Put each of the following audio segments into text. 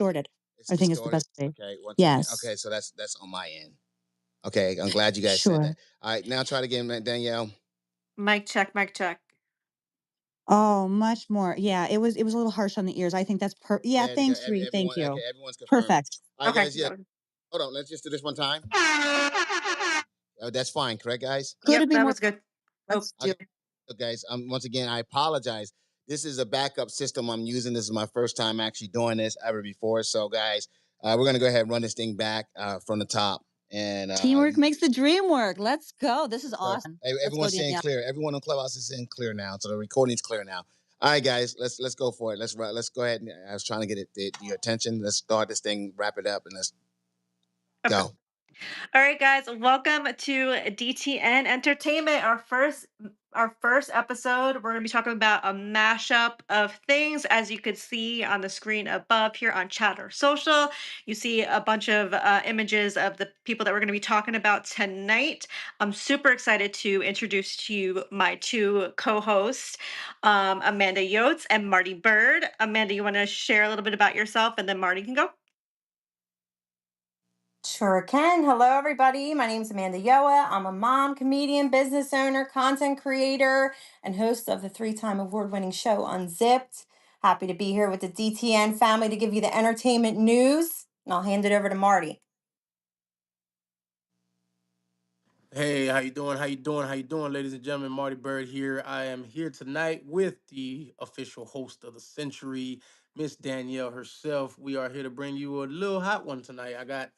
distorted. It's I think is the distorted. best way. Okay, once again. Yes. Okay, so that's on my end. Okay, I'm glad you guys said Sure. that. All right, now try it again, Danielle. Mic check, mic check. Oh, much more. Yeah, it was a little harsh on the ears. I think that's yeah, Yeah, thanks, Ree. Thank everyone. Okay, you. everyone's confirming. Perfect. All right, Okay. guys. Yeah, hold on. Let's just do this one time. That's fine, correct, guys? Could Yep, it be that more? was good. Oh, Let's do Okay, so guys. Once again, I apologize. This is a backup system I'm using. This is my first time actually doing this ever before. So, guys, we're gonna go ahead and run this thing back from the top. And teamwork makes the dream work. Let's go. This is so awesome. Let's go, everyone's saying Danielle. clear. Everyone on Clubhouse is saying clear now. So the recording's clear now. All right, guys, let's go for it. Let's go ahead. And I was trying to get your attention. Let's start this thing, wrap it up, and let's okay. go. All right, guys, welcome to DTN Entertainment. Our first episode. We're going to be talking about a mashup of things, as you could see on the screen above here on Chatter Social. You see a bunch of images of the people that we're going to be talking about tonight. I'm super excited to introduce to you my two co-hosts, Amanda Yotes and Marty Bird. Amanda, you want to share a little bit about yourself, and then Marty can go. Sure can. Hello, everybody. My name is Amanda Yoa. I'm a mom, comedian, business owner, content creator, and host of the three-time award-winning show Unzipped. Happy to be here with the DTN family to give you the entertainment news. And I'll hand it over to Marty. Hey, how you doing? How you doing? How you doing, ladies and gentlemen? Marty Bird here. I am here tonight with the official host of the century, Miss Danielle herself. We are here to bring you a little hot one tonight. I got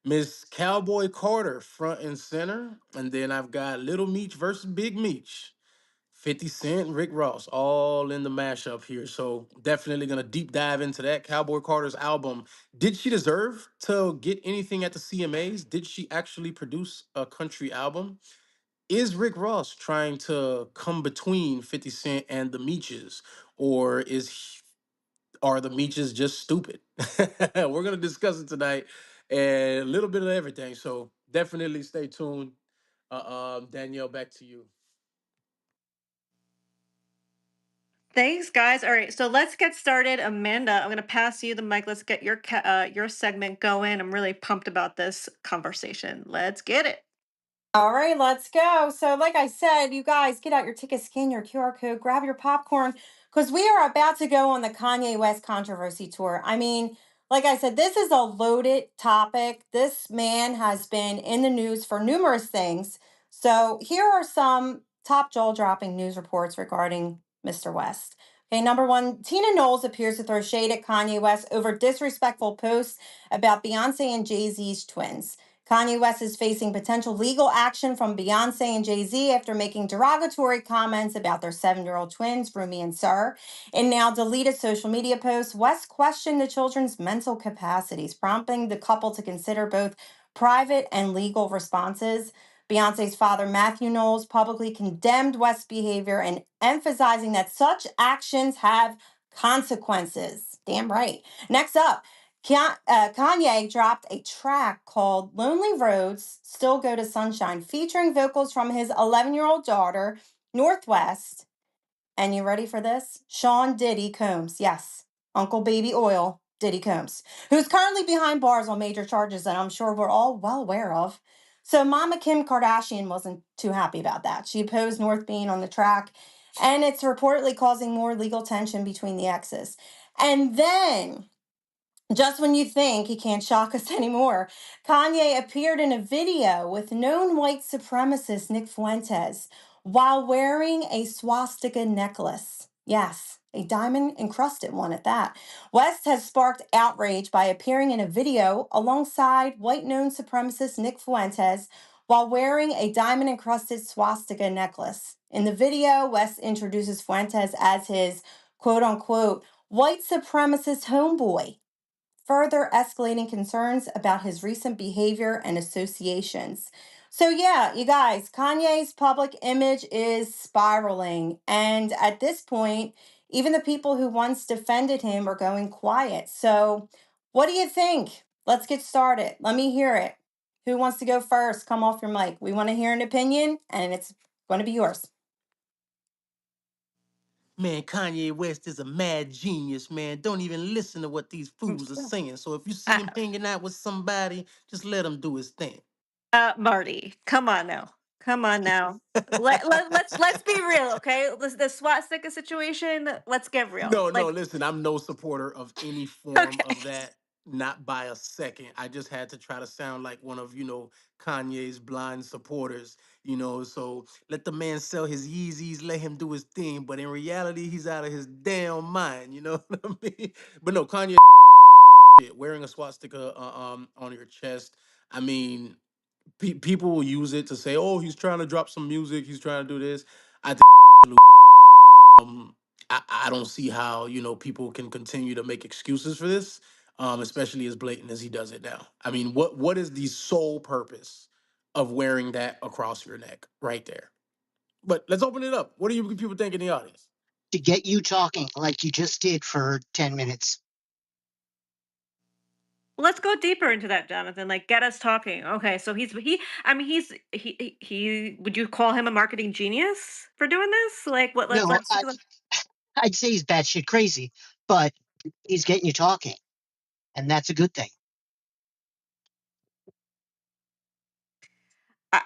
Miss Cowboy Carter front and center, and then I've got Little Meech versus Big Meech. 50 Cent, Rick Ross, all in the mashup here. So definitely gonna deep dive into that. Cowboy Carter's album. Did she deserve to get anything at the CMAs? Did she actually produce a country album? Is Rick Ross trying to come between 50 Cent and the Meeches? Or are the Meeches just stupid? We're gonna discuss it tonight and a little bit of everything. So definitely stay tuned. Danielle, back to you. Thanks, guys. All right, so let's get started. Amanda, I'm going to pass you the mic. Let's get your segment going. I'm really pumped about this conversation. Let's get it. All right, let's go. So, like I said, you guys get out your ticket, scan your QR code, grab your popcorn, because we are about to go on the Kanye West controversy tour. I mean, like I said, this is a loaded topic. This man has been in the news for numerous things. So, here are some top jaw dropping news reports regarding Mr. West. Okay, number one, Tina Knowles appears to throw shade at Kanye West over disrespectful posts about Beyonce and Jay Z's twins. Kanye West is facing potential legal action from Beyonce and Jay-Z after making derogatory comments about their 7-year-old twins, Rumi and Sir. In now deleted social media posts, West questioned the children's mental capacities, prompting the couple to consider both private and legal responses. Beyonce's father, Matthew Knowles, publicly condemned West's behavior and emphasizing that such actions have consequences. Damn right. Next up, Kanye dropped a track called Lonely Roads Still Go to Sunshine, featuring vocals from his 11-year-old daughter, Northwest. And you ready for this? Sean Diddy Combs. Yes, Uncle Baby Oil, Diddy Combs, who's currently behind bars on major charges that I'm sure we're all well aware of. So, Mama Kim Kardashian wasn't too happy about that. She opposed North being on the track, and it's reportedly causing more legal tension between the exes. And then just when you think he can't shock us anymore, Kanye appeared in a video with known white supremacist Nick Fuentes while wearing a swastika necklace. Yes, a diamond encrusted one at that. West has sparked outrage by appearing in a video alongside white known supremacist Nick Fuentes while wearing a diamond encrusted swastika necklace. In the video, West introduces Fuentes as his quote unquote white supremacist homeboy, further escalating concerns about his recent behavior and associations. So, yeah, you guys, Kanye's public image is spiraling. And at this point, even the people who once defended him are going quiet. So, what do you think? Let's get started. Let me hear it. Who wants to go first? Come off your mic. We want to hear an opinion, and it's going to be yours. man, Kanye West is a mad genius, man. Don't even listen to what these fools are saying. So if you see Uh, him hanging out with somebody, just let him do his thing. Marty, come on now. Come on now. Let's be real, okay? The swastika situation, let's get real. No, no, Like, listen, I'm no supporter of any form okay. of that, not by a second. I just had to try to sound like one of, Kanye's blind supporters, so let the man sell his Yeezys, let him do his thing, but in reality, he's out of his damn mind, you know what I mean? But no, Kanye wearing a swastika on your chest, I mean, people will use it to say, "Oh, he's trying to drop some music, he's trying to do this." I um I don't see how people can continue to make excuses for this, especially as blatant as he does it now. I mean, what is the sole purpose of wearing that across your neck right there? But let's open it up. What do you people think in the audience? To get you talking like you just did for 10 minutes. Let's go deeper into that, Jonathan. Like, get us talking. Okay, so I mean, would you call him a marketing genius for doing this? Like, what? No, Let's take a look. I'd say he's batshit crazy, but he's getting you talking, and that's a good thing. I,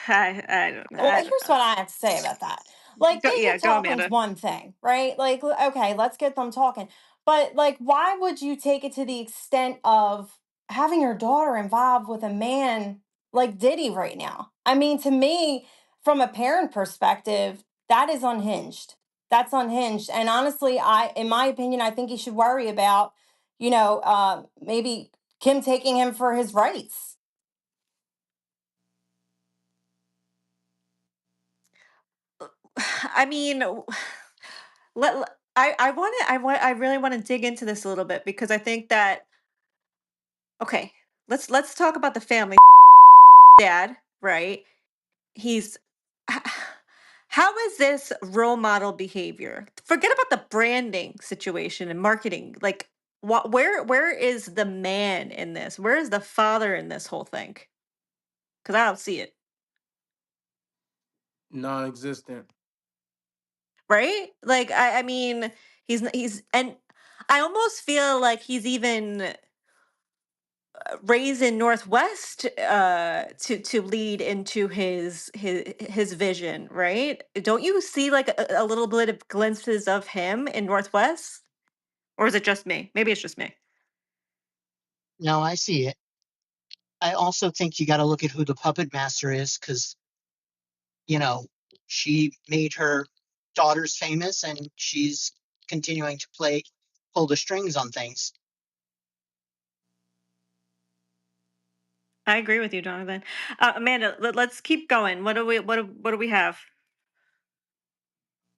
I, Well, I don't here's know. what I have to say about that. Like, Go, getting yeah, them go, talking's Amanda. one thing, right? Like, okay, let's get them talking. But like, why would you take it to the extent of having your daughter involved with a man like Diddy right now? I mean, to me, from a parent perspective, that is unhinged. That's unhinged. And honestly, in my opinion, I think he should worry about, maybe Kim taking him for his rights. I mean, I really want to dig into this a little bit because I think that okay, let's talk about the family. Dad, right? He's h- how is this role model behavior? Forget about the branding situation and marketing. Like, where is the man in this? Where is the father in this whole thing? Because I don't see it. Non-existent. Right? Like, I mean, he's and I almost feel like he's even raised in Northwest to lead into his vision, right? Don't you see like a little bit of glimpses of him in Northwest? Or is it just me? Maybe it's just me. No, I see it. I also think you got to look at who the puppet master is because, you know, she made her daughters famous and she's continuing to pull the strings on things. I agree with you, Jonathan. Amanda, let's keep going. What do we have?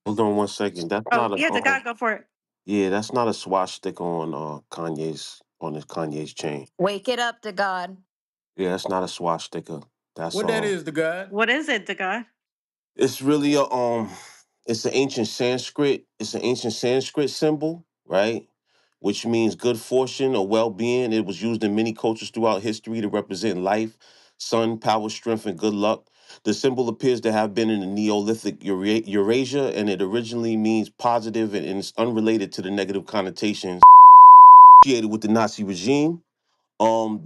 Hold on one second. That's Oh, not a yeah, the guy go for it. yeah, that's not a swastika on his Kanye's chain. Wake it up to God. Yeah, that's not a swastika. That's What that is, the God? What is it, the guy? it's really a it's an ancient Sanskrit. It's an ancient Sanskrit symbol, right? Which means good fortune or well-being. It was used in many cultures throughout history to represent life, sun, power, strength, and good luck. The symbol appears to have been in the Neolithic Eurasia, and it originally means positive and it's unrelated to the negative connotations associated with the Nazi regime.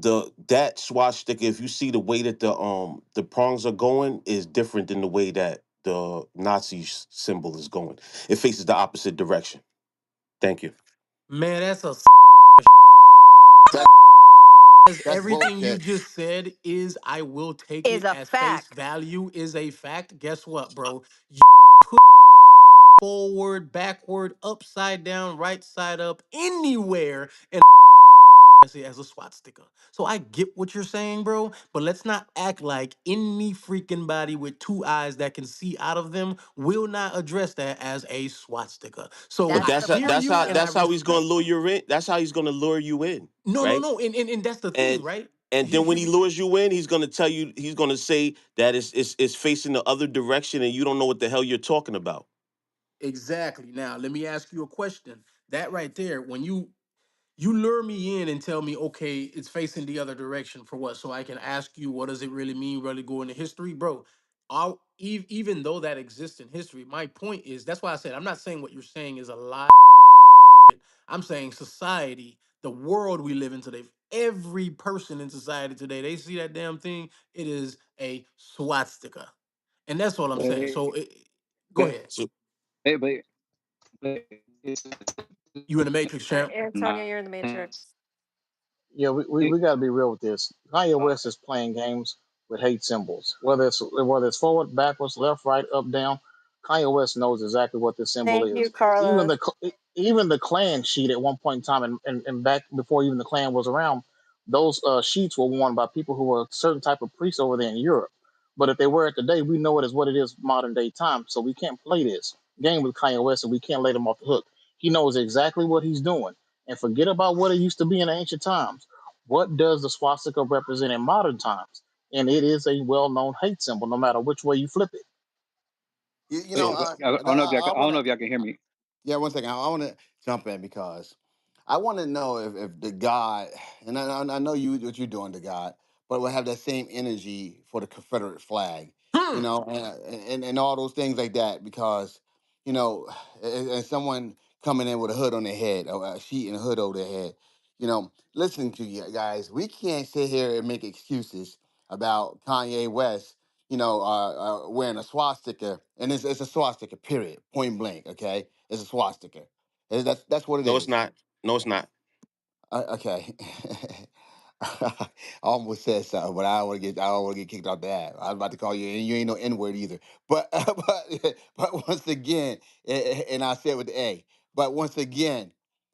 The that swastika, if you see the way that the prongs are going, is different than the way that the Nazi symbol is going. It faces the opposite direction. Thank you. Man, that's a That, as that's everything you bullshit. just said is I will take Is it a as face fact. value is a fact. Guess what, bro? You put forward, backward, upside down, right side up, anywhere, and it as a SWAT sticker. So I get what you're saying, bro, but let's not act like any freaking body with two eyes that can see out of them will not address that as a SWAT sticker. So But That's I the hear you and I that's how he's respect. gonna lure you in. That's how he's gonna lure you in, No, no, right? no, and that's the thing, And right? and then when he lures you in, he's gonna tell you, he's gonna say that it's facing the other direction, and you don't know what the hell you're talking about. Exactly. Now, let me ask you a question. That right there, when you lure me in and tell me, okay, it's facing the other direction for what? So I can ask you, what does it really mean? Really go into history, bro. even though that exists in history, my point is that's why I said I'm not saying what you're saying is a lie. I'm saying society, the world we live in today, every person in society today, they see that damn thing, it is a swastika. And that's all I'm saying. Hey, So go but ahead. So hey, but it's You in the matrix, champ. Antonio, not. you're in the Matrix. Yeah, we got to be real with this. Kanye West is playing games with hate symbols, whether it's forward, backwards, left, right, up, down. Kanye West knows exactly what this symbol Thank you, is. Even Carlos. even the Klan sheet at one point in time, and back before even the Klan was around, those sheets were worn by people who were a certain type of priests over there in Europe. But if they wear it today, we know it as what it is modern day time. So we can't play this game with Kanye West, and we can't let him off the hook. He knows exactly what he's doing, and forget about what it used to be in ancient times. What does the swastika represent in modern times? And it is a well-known hate symbol, no matter which way you flip it. You know, Yeah, but I don't know if I I don't want know to. if y'all can hear me. Yeah, one second. I want to jump in because I want to know if the God, and I know you what you're doing to God, but will have that same energy for the Confederate flag, you Hmm. know, and all those things like that. Because, you know, and someone coming in with a hood on their head, or a sheet and a hood over their head, you know, listen to you guys. We can't sit here and make excuses about Kanye West, wearing a swastika, and it's a swastika. Period. Point blank. Okay, it's a swastika. That's what it no, it's is. not. No, it's not. Okay. I almost said something, but I don't want to get kicked off the app. I was about to call you, and you ain't no N word either. But but once again, and I said with the A. But once again,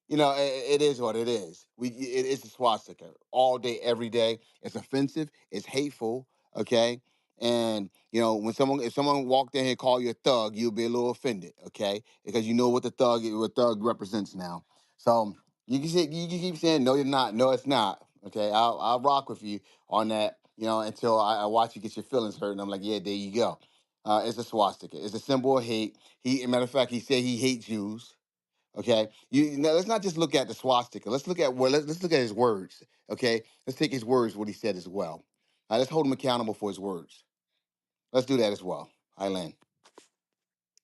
it is what it is. It's a swastika all day, every day. It's offensive. It's hateful. Okay. And when someone if someone walked in here and called you a thug, you'll be a little offended, okay? Because you know what thug represents now. So you can keep saying no, you're not. No, it's not. Okay, I'll rock with you on that. Until I watch you get your feelings hurt, and I'm like, yeah, there you go. It's a swastika. It's a symbol of hate. Matter of fact, he said he hates Jews. Okay, now let's not just look at the swastika. Let's look at let's look at his words. Okay, let's take his words, what he said as well. Let's hold him accountable for his words. Let's do that as well. Eileen.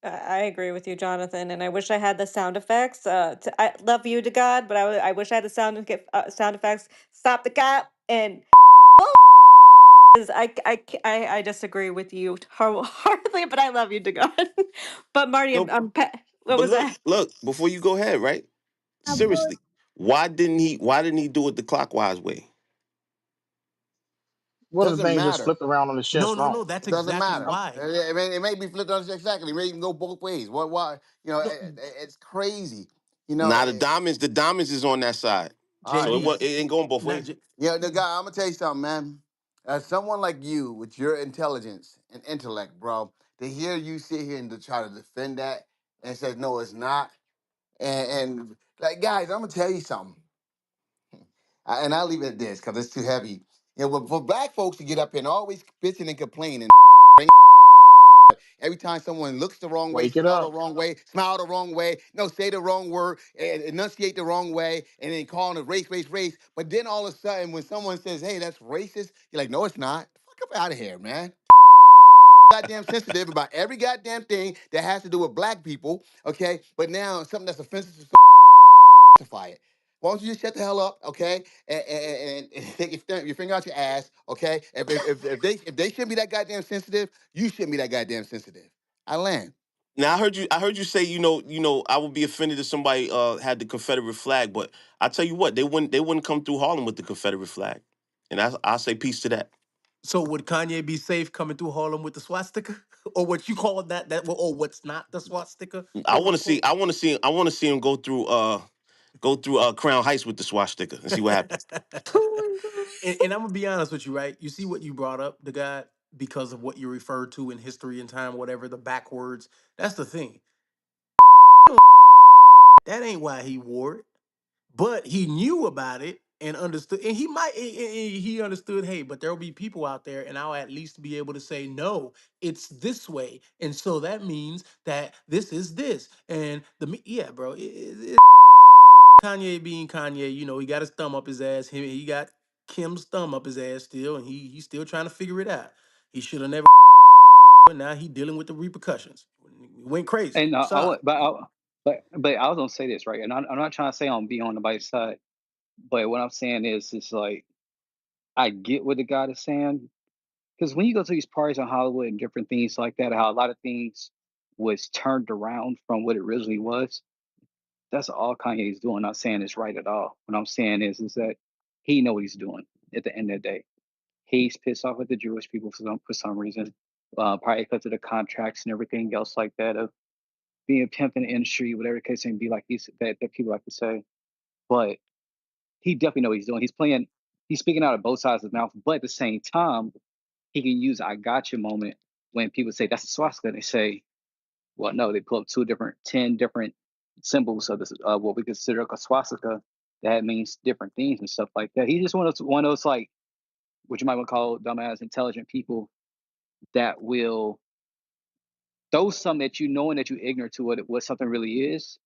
I agree with you, Jonathan, and I wish I had the sound effects. I love you to God, but I wish I had the sound effects. Stop the cap and I disagree with you hardly, but I love you to God. But Marty, No, what but was that? look. Before you go ahead, right? Seriously, why didn't he do it the clockwise way? What if the Doesn't thing just matter. flipped around on his No, chest no, wrong? no. That's It doesn't exactly matter. why. It may be flipped on exactly. It may even go both ways. What? Why? No, It's crazy. Now the diamonds is on that side, All right. so JB, it ain't going both not ways. J- The guy. I'm gonna tell you something, man. As someone like you, with your intelligence and intellect, bro, to hear you sit here and to try to defend that and say no, it's not, and like guys, I'm gonna tell you something, and I'll leave it at this because it's too heavy. But for black folks to get up here and always bitching and complaining. Every time someone looks the wrong way, Wake it smell the up. wrong way, smile the wrong way, no, say the wrong word, and enunciate the wrong way, and then calling it race, race, race. But then all of a sudden, when someone says, "Hey, that's racist," you're like, "No, it's not. Fuck up out of here, man." Goddamn sensitive about every goddamn thing that has to do with black people. Okay, but now something that's offensive to specify it. Why don't you just shut the hell up, okay? And take your finger out your ass, okay? If they shouldn't be that goddamn sensitive, you shouldn't be that goddamn sensitive. I land. Now I heard you say I would be offended if somebody had the Confederate flag, but I tell you what, they wouldn't come through Harlem with the Confederate flag, and I say peace to that. so would Kanye be safe coming through Harlem with the swastika, or what you call or what's not the swastika, I quote want to see unquote? I want to see him go through Crown Heights with the swastika and see what happens. Oh my God. And I'm gonna be honest with you, right? You see what you brought up, the guy, because of what you referred to in history and time, whatever the backwards. That's the thing. That ain't why he wore it, but he knew about it and understood. And he understood. Hey, but there will be people out there, and I'll at least be able to say no. It's this way, and so that means that this is this. And yeah, bro. Kanye being Kanye, he got his thumb up his ass. He got Kim's thumb up his ass still, and he's still trying to figure it out. He should have never. and now he dealing with the repercussions. He went crazy. And I Sorry. would, but I was gonna say this right, and I'm not trying to say I'm be on nobody's side, but what I'm saying is, it's like I get what the guy is saying, because when you go to these parties in Hollywood and different things like that, how a lot of things was turned around from what it originally was. That's all Kanye's doing. Not saying it's right at all. What I'm saying is that he know what he's doing. At the end of the day, he's pissed off at the Jewish people for some reason, probably because of the contracts and everything else like that of being a pimp in the industry, whatever the case may be, like that people like to say. But he definitely know what he's doing. He's speaking out of both sides of his mouth, but at the same time, he can use "I got you" moment when people say that's a swastika, and they say, well, no, they pull up 10 different symbols of this, what we consider a swastika that means different things and stuff like that. He's just one of those like, what you might want to call dumbass intelligent people that will throw something at you knowing that you're ignorant to what something really is,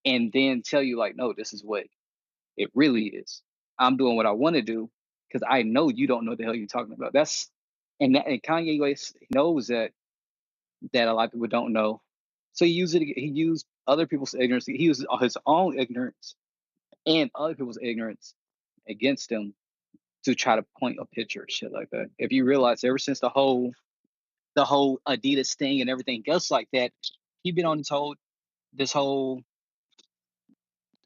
and then tell you like, no, this is what it really is. I'm doing what I want to do because I know you don't know the hell you're talking about. And Kanye West knows that a lot of people don't know. So he used other people's ignorance. He used his own ignorance and other people's ignorance against him to try to point a picture and shit like that. If you realize, ever since the whole Adidas thing and everything else like that, he been on this whole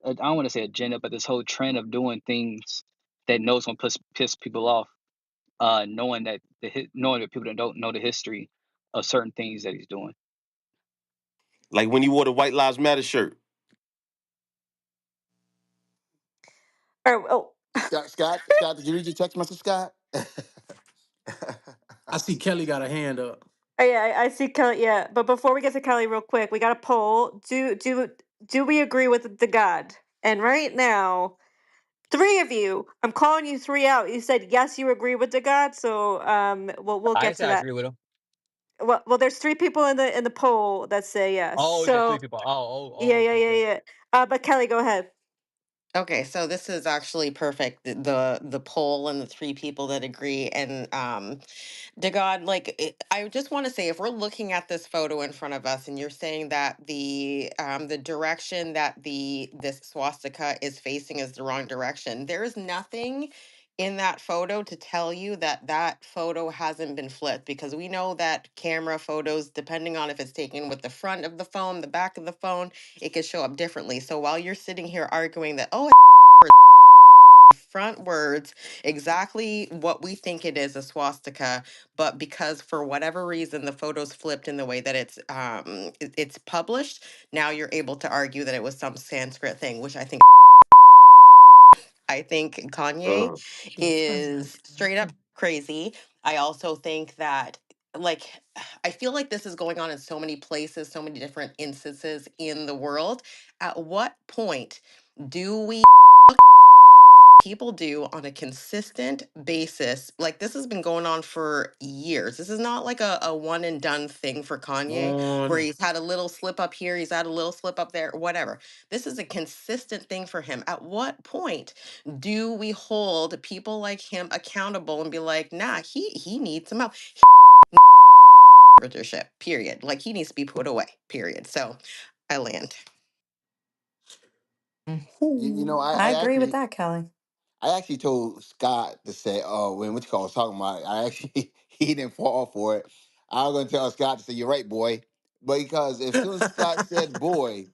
I don't want to say agenda, but this whole trend of doing things that knows gonna piss people off, knowing that knowing that people that don't know the history of certain things that he's doing. Like when he wore the White Lives Matter shirt. Oh, Scott, did you read your text message, Scott? I see Kelly got a hand up. oh yeah, I see Kelly. Yeah, but before we get to Kelly, real quick, we got a poll. Do we agree with the God? And right now, three of you, I'm calling you three out. You said yes, you agree with the God. So we'll I get say to I that. agree with him. Well, there's three people in the poll that say yes. Oh, it's just three So people. Oh, yeah, yeah, yeah, okay. yeah. But Kelly, go ahead. Okay, so this is actually perfect. The poll and the three people that agree, and to God, I just want to say, if we're looking at this photo in front of us, and you're saying that the direction that this swastika is facing is the wrong direction, there is nothing in that photo to tell you that that photo hasn't been flipped, because we know that camera photos, depending on if it's taken with the front of the phone, the back of the phone, it could show up differently. So while you're sitting here arguing that, oh, front words exactly what we think it is, a swastika, but because for whatever reason the photo's flipped in the way that it's published, now you're able to argue that it was some Sanskrit thing, which I think Kanye Uh, is straight up crazy. I also think that, like, I feel like this is going on in so many places, so many different instances in the world. At what point do we people do on a consistent basis? Like, this has been going on for years. This is not like a one and done thing for Kanye, where On. he's had a little slip up here, he's had a little slip up there, whatever. This is a consistent thing for him. At what point do we hold people like him accountable and be like, nah, he needs some help? Leadership, period. Like, he needs to be put away, period. So I land. you know, I agree with that, Kelly. I actually told Scott to say, "Oh, when what you call was talking about," I actually he didn't fall for it. I was gonna tell Scott to say, "You're right, boy," but because as soon as Scott said "boy,"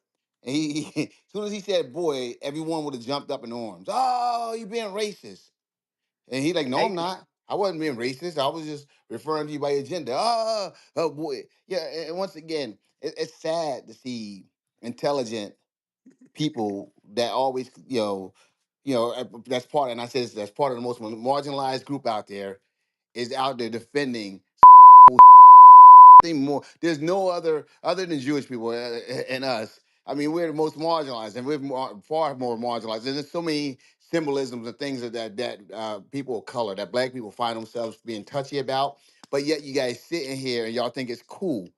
and as soon as he said "boy," everyone would have jumped up in arms. Oh, you being racist? And he like, "No, I'm Hey, not. I wasn't being racist. I was just referring to you by your gender." Oh boy, yeah. And once again, it's sad to see intelligent people that always, that's part, and I said that's part of the most marginalized group out there is out there defending thing more. There's no other than Jewish people and us. I mean, we're the most marginalized, and we're far more marginalized. And there's so many symbolisms and things that people of color, that Black people find themselves being touchy about. But yet, you guys sitting here and y'all think it's cool,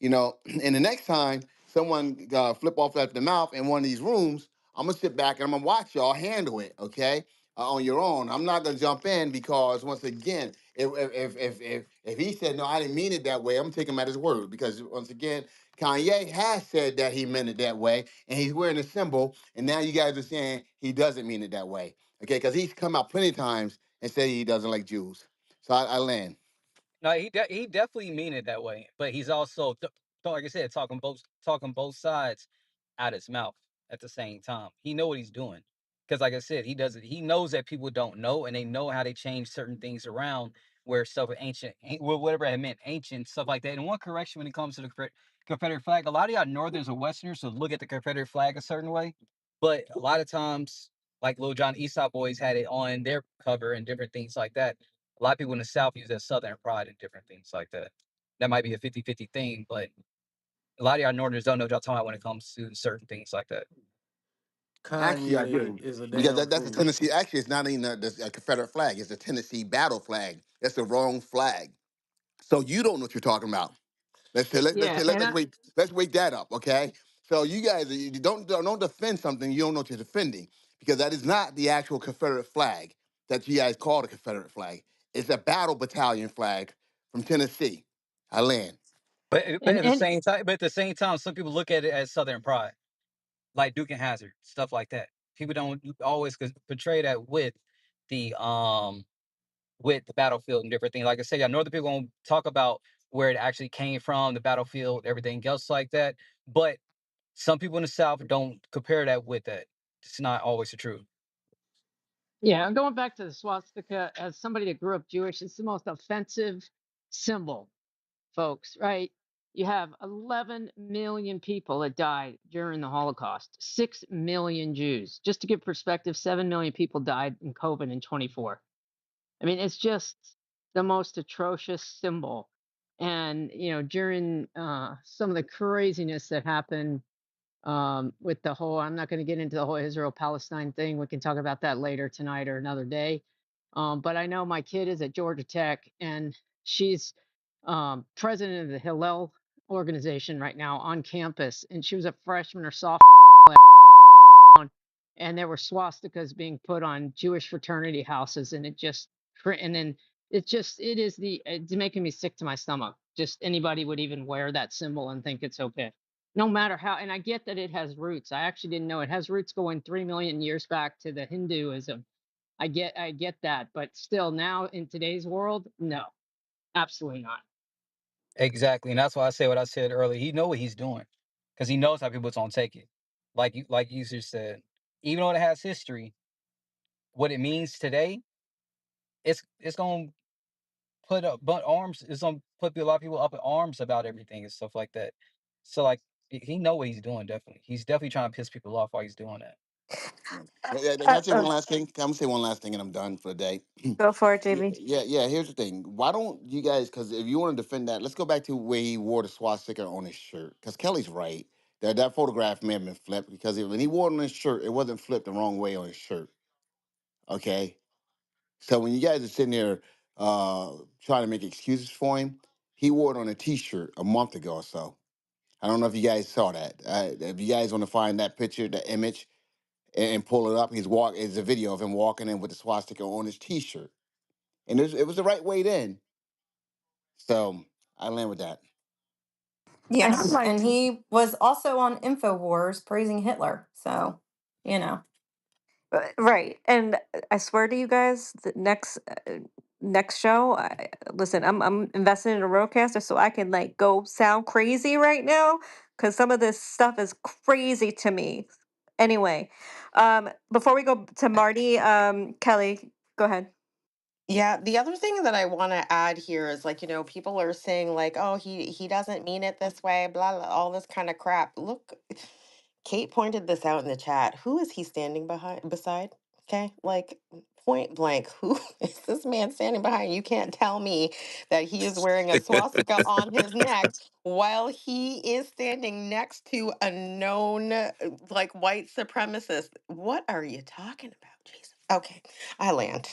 you know. And the next time someone flip off at the mouth in one of these rooms, I'm gonna sit back and I'm gonna watch y'all handle it. Okay, on your own. I'm not gonna jump in because once again, If he said no, I didn't mean it that way, I'm taking him at his word because once again, Kanye has said that he meant it that way, and he's wearing a symbol, and now you guys are saying he doesn't mean it that way. Okay, because he's come out plenty of times and said he doesn't like Jews. So I land. No, he definitely mean it that way, but he's also like I said, talking both sides out his mouth at the same time. He know what he's doing because, like I said, he knows that people don't know, and they know how they change certain things around where stuff ancient, whatever it meant, ancient stuff like that. And one correction when it comes to the Confederate flag, a lot of y'all Northerners or Westerners will look at the Confederate flag a certain way, but a lot of times, like Lil John Eastside Boys had it on their cover and different things like that. A lot of people in the South use that Southern pride and different things like that. That might be a 50-50 thing, but a lot of y'all Northerners don't know what y'all talking about when it comes to certain things like that. Actually, I Kanye do. is a Because damn that's a fool. Tennessee. Actually, it's not even a Confederate flag. It's a Tennessee battle flag. That's the wrong flag. So you don't know what you're talking about. Yeah, and I, Let's wake that up, okay? So you guys you don't defend something you don't know what you're defending because that is not the actual Confederate flag that you guys call the Confederate flag. It's a battle battalion flag from Tennessee. I land. But and at the and same time, some people look at it as Southern pride, like Duke and Hazard, stuff like that. People don't always portray that the um with the battlefield and different things. Like I said, yeah, Northern people don't talk about where it actually came from, the battlefield, everything else like that. But some people in the South don't compare that with that. It's not always the truth. yeah, going back to the swastika, as somebody that grew up Jewish, it's the most offensive symbol, folks. Right? You have 11 million people that died during the Holocaust. 6 million Jews. Just to give perspective, 7 million people died in COVID in 24. I mean, it's just the most atrocious symbol. And during some of the craziness that happened with the whole, I'm not going to get into the whole Israel Palestine thing. We can talk about that later tonight or another day. But I know my kid is at Georgia Tech, and she's president of the Hillel organization right now on campus, and she was a freshman or sophomore, and there were swastikas being put on Jewish fraternity houses, and and then it's making me sick to my stomach. Just anybody would even wear that symbol and think it's okay, no matter how. And I get that it has roots. I actually didn't know it has roots going 3 million years back to the Hinduism. I get that, but still, now in today's world, no, absolutely not. Exactly, and that's why I say what I said earlier. He know what he's doing because he knows how people don't take it. Like you just said, even though it has history, what it means today, it's gonna put up but arms. It's gonna put a lot of people up in arms about everything and stuff like that. So like he know what he's doing. Definitely, he's definitely trying to piss people off while he's doing that. Yeah. Can I say one last thing? I'm gonna say one last thing, and I'm done for the day. Go for it, Yeah, JB. yeah. Here's the thing. Why don't you guys? Because if you want to defend that, let's go back to where he wore the swastika on his shirt. Because Kelly's right. That photograph may have been flipped because when he wore it on his shirt, it wasn't flipped the wrong way on his shirt. Okay. So when you guys are sitting there trying to make excuses for him, he wore it on a T-shirt a month ago or so. I don't know if you guys saw that. If you guys want to find that picture, that image, and pull it up, It's a video of him walking in with the swastika on his T-shirt, and it was the right way then. So I land with that. And I'd Yes, like and to. he was also on InfoWars praising Hitler. So, you know. Right. And I swear to you guys, the next show, listen, I'm invested in a roadcaster so I can like go sound crazy right now because some of this stuff is crazy to me. Anyway, before we go to Marty, Kelly, go ahead. Yeah, the other thing that I want to add here is like, people are saying like, "Oh, he doesn't mean it this way," blah blah, all this kind of crap. Look, Kate pointed this out in the chat. Who is he standing beside? Okay, like point blank, who is this man standing behind? You can't tell me that he is wearing a swastika on his neck while he is standing next to a known like white supremacist. What are you talking about, Jesus? Okay, I land.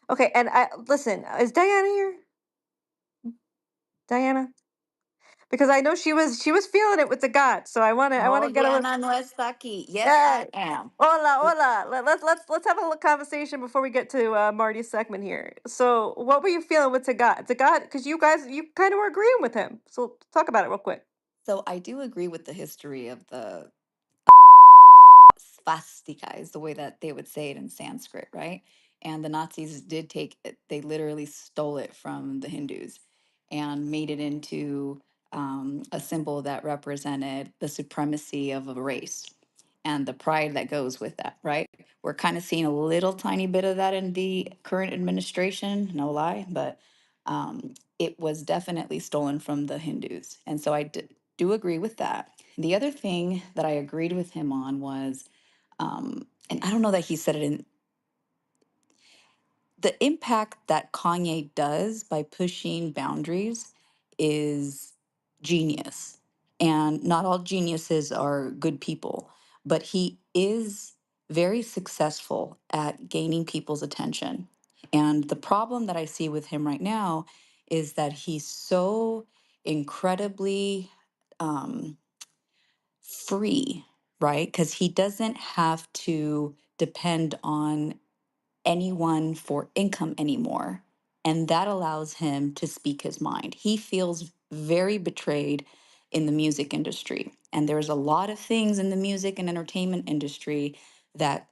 Okay, and I listen, is Diana here? Diana? Because I know she was feeling it with the God. So I wanna Muy get a bien, little. no está aquí. Yes, I Hey, am. hola, hola. Let's have a little conversation before we get to Marty's segment here. So, what were you feeling with Tagat? Tagat, because you kind of were agreeing with him. So, talk about it real quick. So I do agree with the history of the svastika is the way that they would say it in Sanskrit, right? And the Nazis did take it, they literally stole it from the Hindus and made it into a symbol that represented the supremacy of a race and the pride that goes with that, right? We're kind of seeing a little tiny bit of that in the current administration, no lie, but it was definitely stolen from the Hindus. And so do agree with that. The other thing that I agreed with him on was and I don't know that he said it in the impact that Kanye does by pushing boundaries is genius. And not all geniuses are good people, but he is very successful at gaining people's attention. And the problem that I see with him right now is that he's so incredibly um, free, right? Because he doesn't have to depend on anyone for income anymore. And that allows him to speak his mind. He feels very betrayed in the music industry. And there's a lot of things in the music and entertainment industry that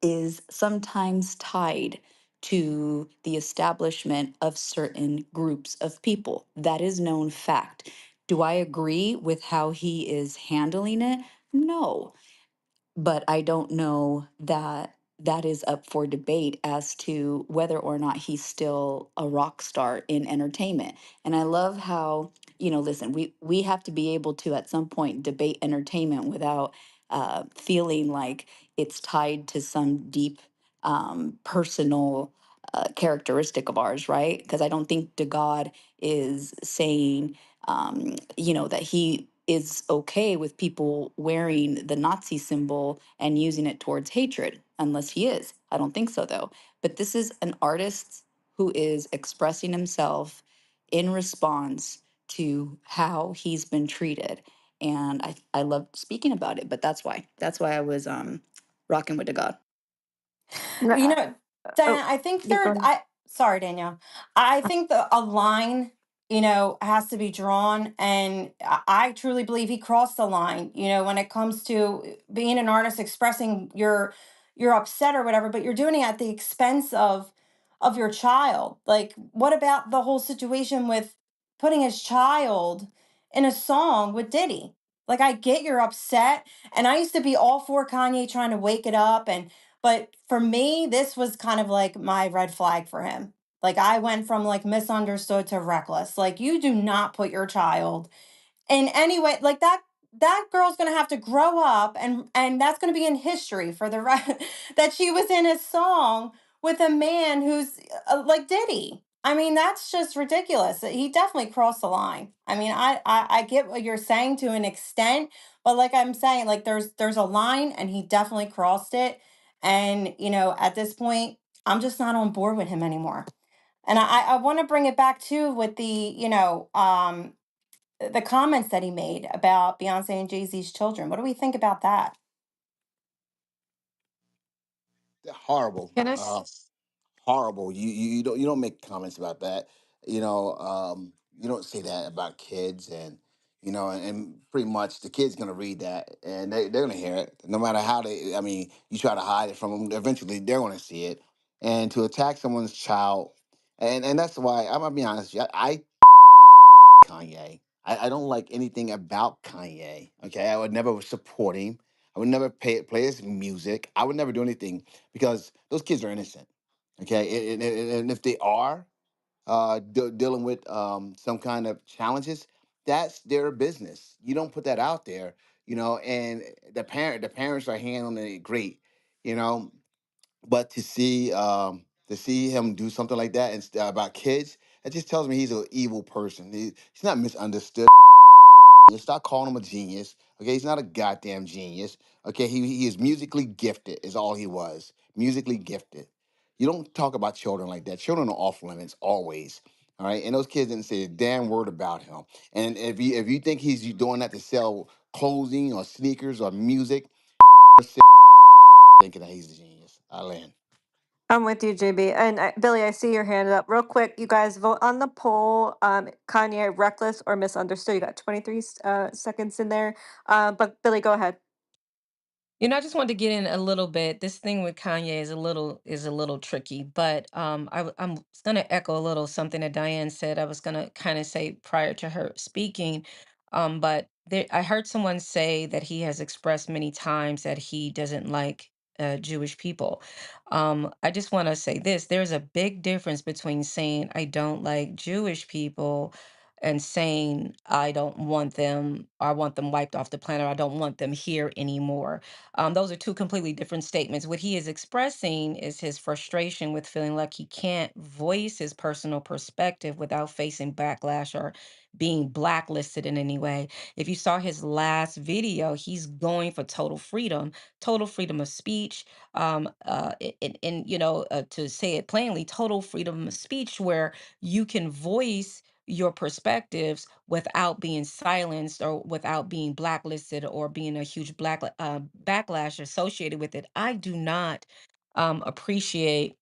is sometimes tied to the establishment of certain groups of people. That is known fact. Do I agree with how he is handling it? No, but I don't know that that is up for debate as to whether or not he's still a rock star in entertainment. And I love how, listen, we have to be able to at some point debate entertainment without feeling like it's tied to some deep personal characteristic of ours, right? Because I don't think God is saying that he is okay with people wearing the Nazi symbol and using it towards hatred, unless he is. I don't think so, though. But this is an artist who is expressing himself in response to how he's been treated. And I love speaking about it, but that's why. That's why I was rocking with the God. No, You know, oh, Diana, I think yeah, go there, ahead. I, sorry, Danielle. I think a line, has to be drawn. And I truly believe he crossed the line, when it comes to being an artist, expressing you're upset or whatever, but you're doing it at the expense of your child. Like, what about the whole situation with putting his child in a song with Diddy? Like, I get you're upset. And I used to be all for Kanye trying to wake it up, but for me, this was kind of like my red flag for him. Like, I went from like misunderstood to reckless. Like, you do not put your child in any way like that girl's going to have to grow up, and that's going to be in history for the rest that she was in a song with a man who's like Diddy. I mean, that's just ridiculous. He definitely crossed the line. I mean, I get what you're saying to an extent, but like I'm saying, like there's a line, and he definitely crossed it. And at this point, I'm just not on board with him anymore. And I want to bring it back too with the comments that he made about Beyonce and Jay-Z's children. What do we think about that? Horrible. Can I? s- Horrible. You don't make comments about that. You don't say that about kids, and pretty much the kid's gonna read that, and they're gonna hear it. No matter how they, I mean, you try to hide it from them, eventually they're gonna see it. And to attack someone's child, and that's why I'm gonna be honest. With you, I Kanye. I don't like anything about Kanye. Okay, I would never support him. I would never play his music. I would never do anything because those kids are innocent. Okay, and if they are dealing with some kind of challenges, that's their business. You don't put that out there, And the parents are handling it great, you know. But to see him do something like that about kids, that just tells me he's an evil person. He's not misunderstood. Stop calling him a genius. Okay, he's not a goddamn genius. Okay, he is musically gifted. Is all he was. Musically gifted. You don't talk about children like that. Children are off limits always. All right, and those kids didn't say a damn word about him. And if you think he's doing that to sell clothing or sneakers or music, thinking that he's a genius. I land. I'm with you, JB. And Billy, I see your hand up. Real quick, you guys vote on the poll. Kanye, reckless or misunderstood? You got 23 seconds in there. But Billy, go ahead. You know, I just wanted to get in a little bit. This thing with Kanye is a little tricky, but I'm going to echo a little something that Diane said. I was going to kind of say prior to her speaking, but I heard someone say that he has expressed many times that he doesn't like Jewish people. I just want to say this: there's a big difference between saying I don't like Jewish people and saying I don't want them, or I want them wiped off the planet, or I don't want them here anymore. Those are two completely different statements. What he is expressing is his frustration with feeling like he can't voice his personal perspective without facing backlash or being blacklisted in any way. If you saw his last video, he's going for total freedom of speech. To say it plainly, total freedom of speech where you can voice your perspectives without being silenced or without being blacklisted or being a huge backlash associated with it. I do not appreciate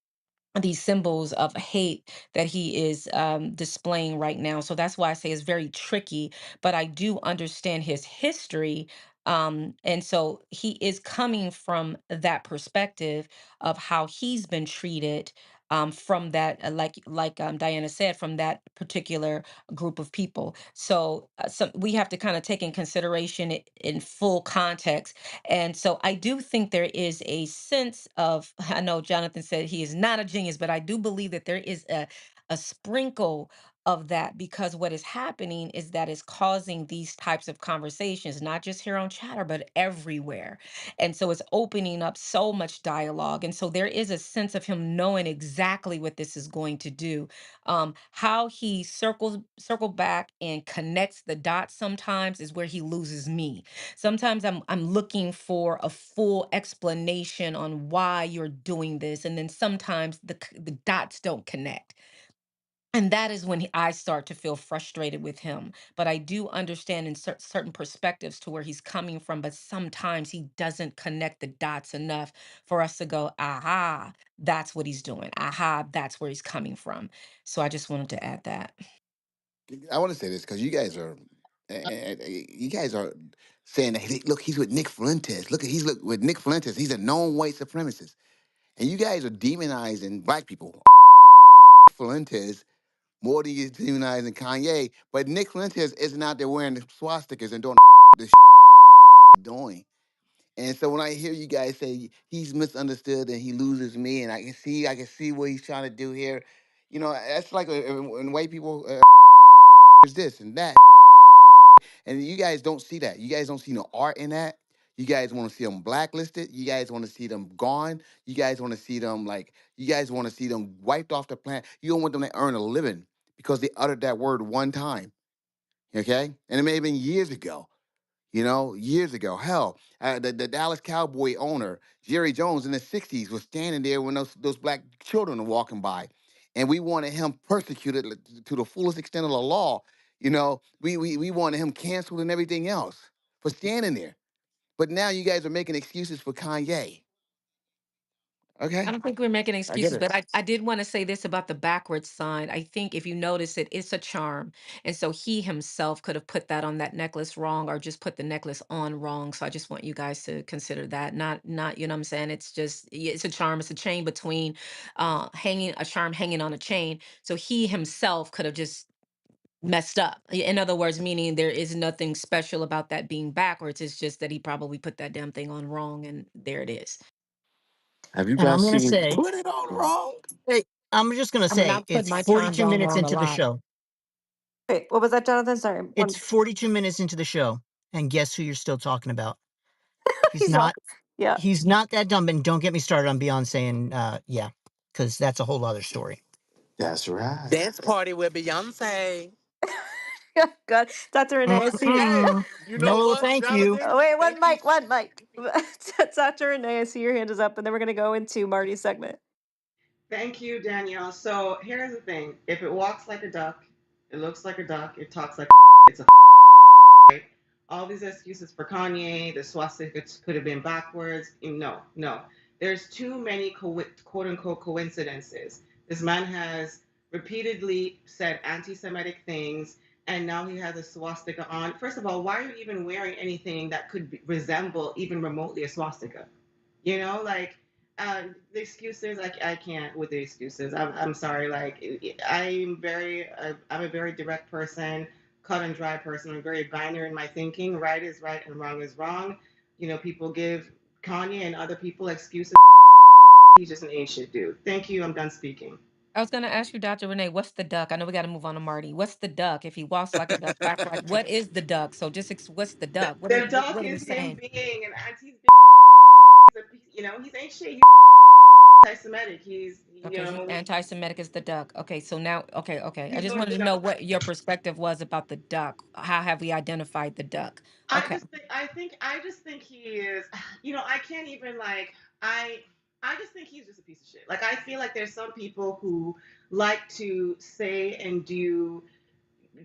these symbols of hate that he is displaying right now. So that's why I say it's very tricky, but I do understand his history. And so he is coming from that perspective of how he's been treated from that, like Diana said, from that particular group of people. So we have to kind of take in consideration it in full context, and so I do think there is a sense of, I know Jonathan said he is not a genius, but I do believe that there is a sprinkle of that, because what is happening is that is causing these types of conversations, not just here on Chatter, but everywhere. And so it's opening up so much dialogue. And so there is a sense of him knowing exactly what this is going to do. How he circle back and connects the dots sometimes is where he loses me. Sometimes I'm looking for a full explanation on why you're doing this, and then sometimes the dots don't connect. And that is when I start to feel frustrated with him. But I do understand in certain perspectives to where he's coming from, but sometimes he doesn't connect the dots enough for us to go, aha, that's what he's doing. Aha, that's where he's coming from. So I just wanted to add that. I want to say this because you guys are saying that look, he's with Nick Fuentes. Look with Nick Fuentes. He's a known white supremacist, and you guys are demonizing black people. Fuentes more than you're demonizing Kanye, but Nick Fuentes isn't out there wearing the swastikas and doing the doing. And so when I hear you guys say he's misunderstood and he loses me, and I can see what he's trying to do here, that's like when white people is this and that. And you guys don't see that. You guys don't see no art in that. You guys want to see them blacklisted. You guys want to see them gone. You guys want to see them you guys want to see them wiped off the planet. You don't want them to earn a living because they uttered that word one time. Okay? And it may have been years ago. Years ago. Hell, the Dallas Cowboy owner, Jerry Jones, in the 60s was standing there when those black children were walking by. And we wanted him persecuted to the fullest extent of the law. We wanted him canceled and everything else for standing there. But now you guys are making excuses for Kanye. I Okay? don't think we're making I get excuses, it. but I did want to say this about the backwards sign. I think if you notice it, it's a charm. And so he himself could have put that on that necklace wrong or just put the necklace on wrong. So I just want you guys to consider that. Not, you know what I'm saying? It's just, yeah, it's a charm. It's a chain between a charm hanging on a chain. So he himself could have just messed up. In other words, meaning there is nothing special about that being backwards. It's just that he probably put that damn thing on wrong and there it is. Have you And I'm guys gonna seen say, Put It On Wrong? hey, I'm just gonna I mean, say I've put it's my charms 42 on minutes wrong a into the lot. show. Wait, what was that, Jonathan? Sorry. It's 42 minutes into the show, and guess who you're still talking about? He's He's on. not. Yeah. He's not that dumb. And don't get me started on Beyonce and yeah, because that's a whole other story. That's right. Dance party with Beyonce. Yeah, God. Dr. Renee, I see your. Hey, Mm-mm. you know No, what, thank you. Oh, Jonathan? wait, one Thank you. mic, one mic. Dr. Renee, I see your hand is up, and then we're going to go into Marty's segment. Thank you, Danielle. So here's the thing: if it walks like a duck, it looks like a duck, it talks like it's a right. All these excuses for Kanye, the swastika could have been backwards. No, no. There's too many quote unquote coincidences. This man has repeatedly said anti Semitic things, and now he has a swastika on. First of all, why are you even wearing anything that could resemble even remotely a swastika? You know, like the excuses. I can't with the excuses. I'm sorry. Like I'm a very direct person, cut and dry person. I'm very binary in my thinking. Right is right and wrong is wrong. You know, people give Kanye and other people excuses. He's just an ancient dude. Thank you. I'm done speaking. I was gonna ask you, Dr. Renee, what's the duck? I know we got to move on to Marty. What's the duck? If he walks like a duck, quack quack. What is the duck? So just what's the The, duck? What are the duck what are we is him saying? being an anti. You know, he's ain't shit. He's anti-Semitic. He's you Okay, he's know anti-Semitic is the duck. Okay, so now, okay. I he's just doing wanted to know what your perspective was about the duck. How have we identified the duck? Okay. I just think he is. You know, I can't even like. I I just think he's just a piece of shit. Like I feel like there's some people who like to say and do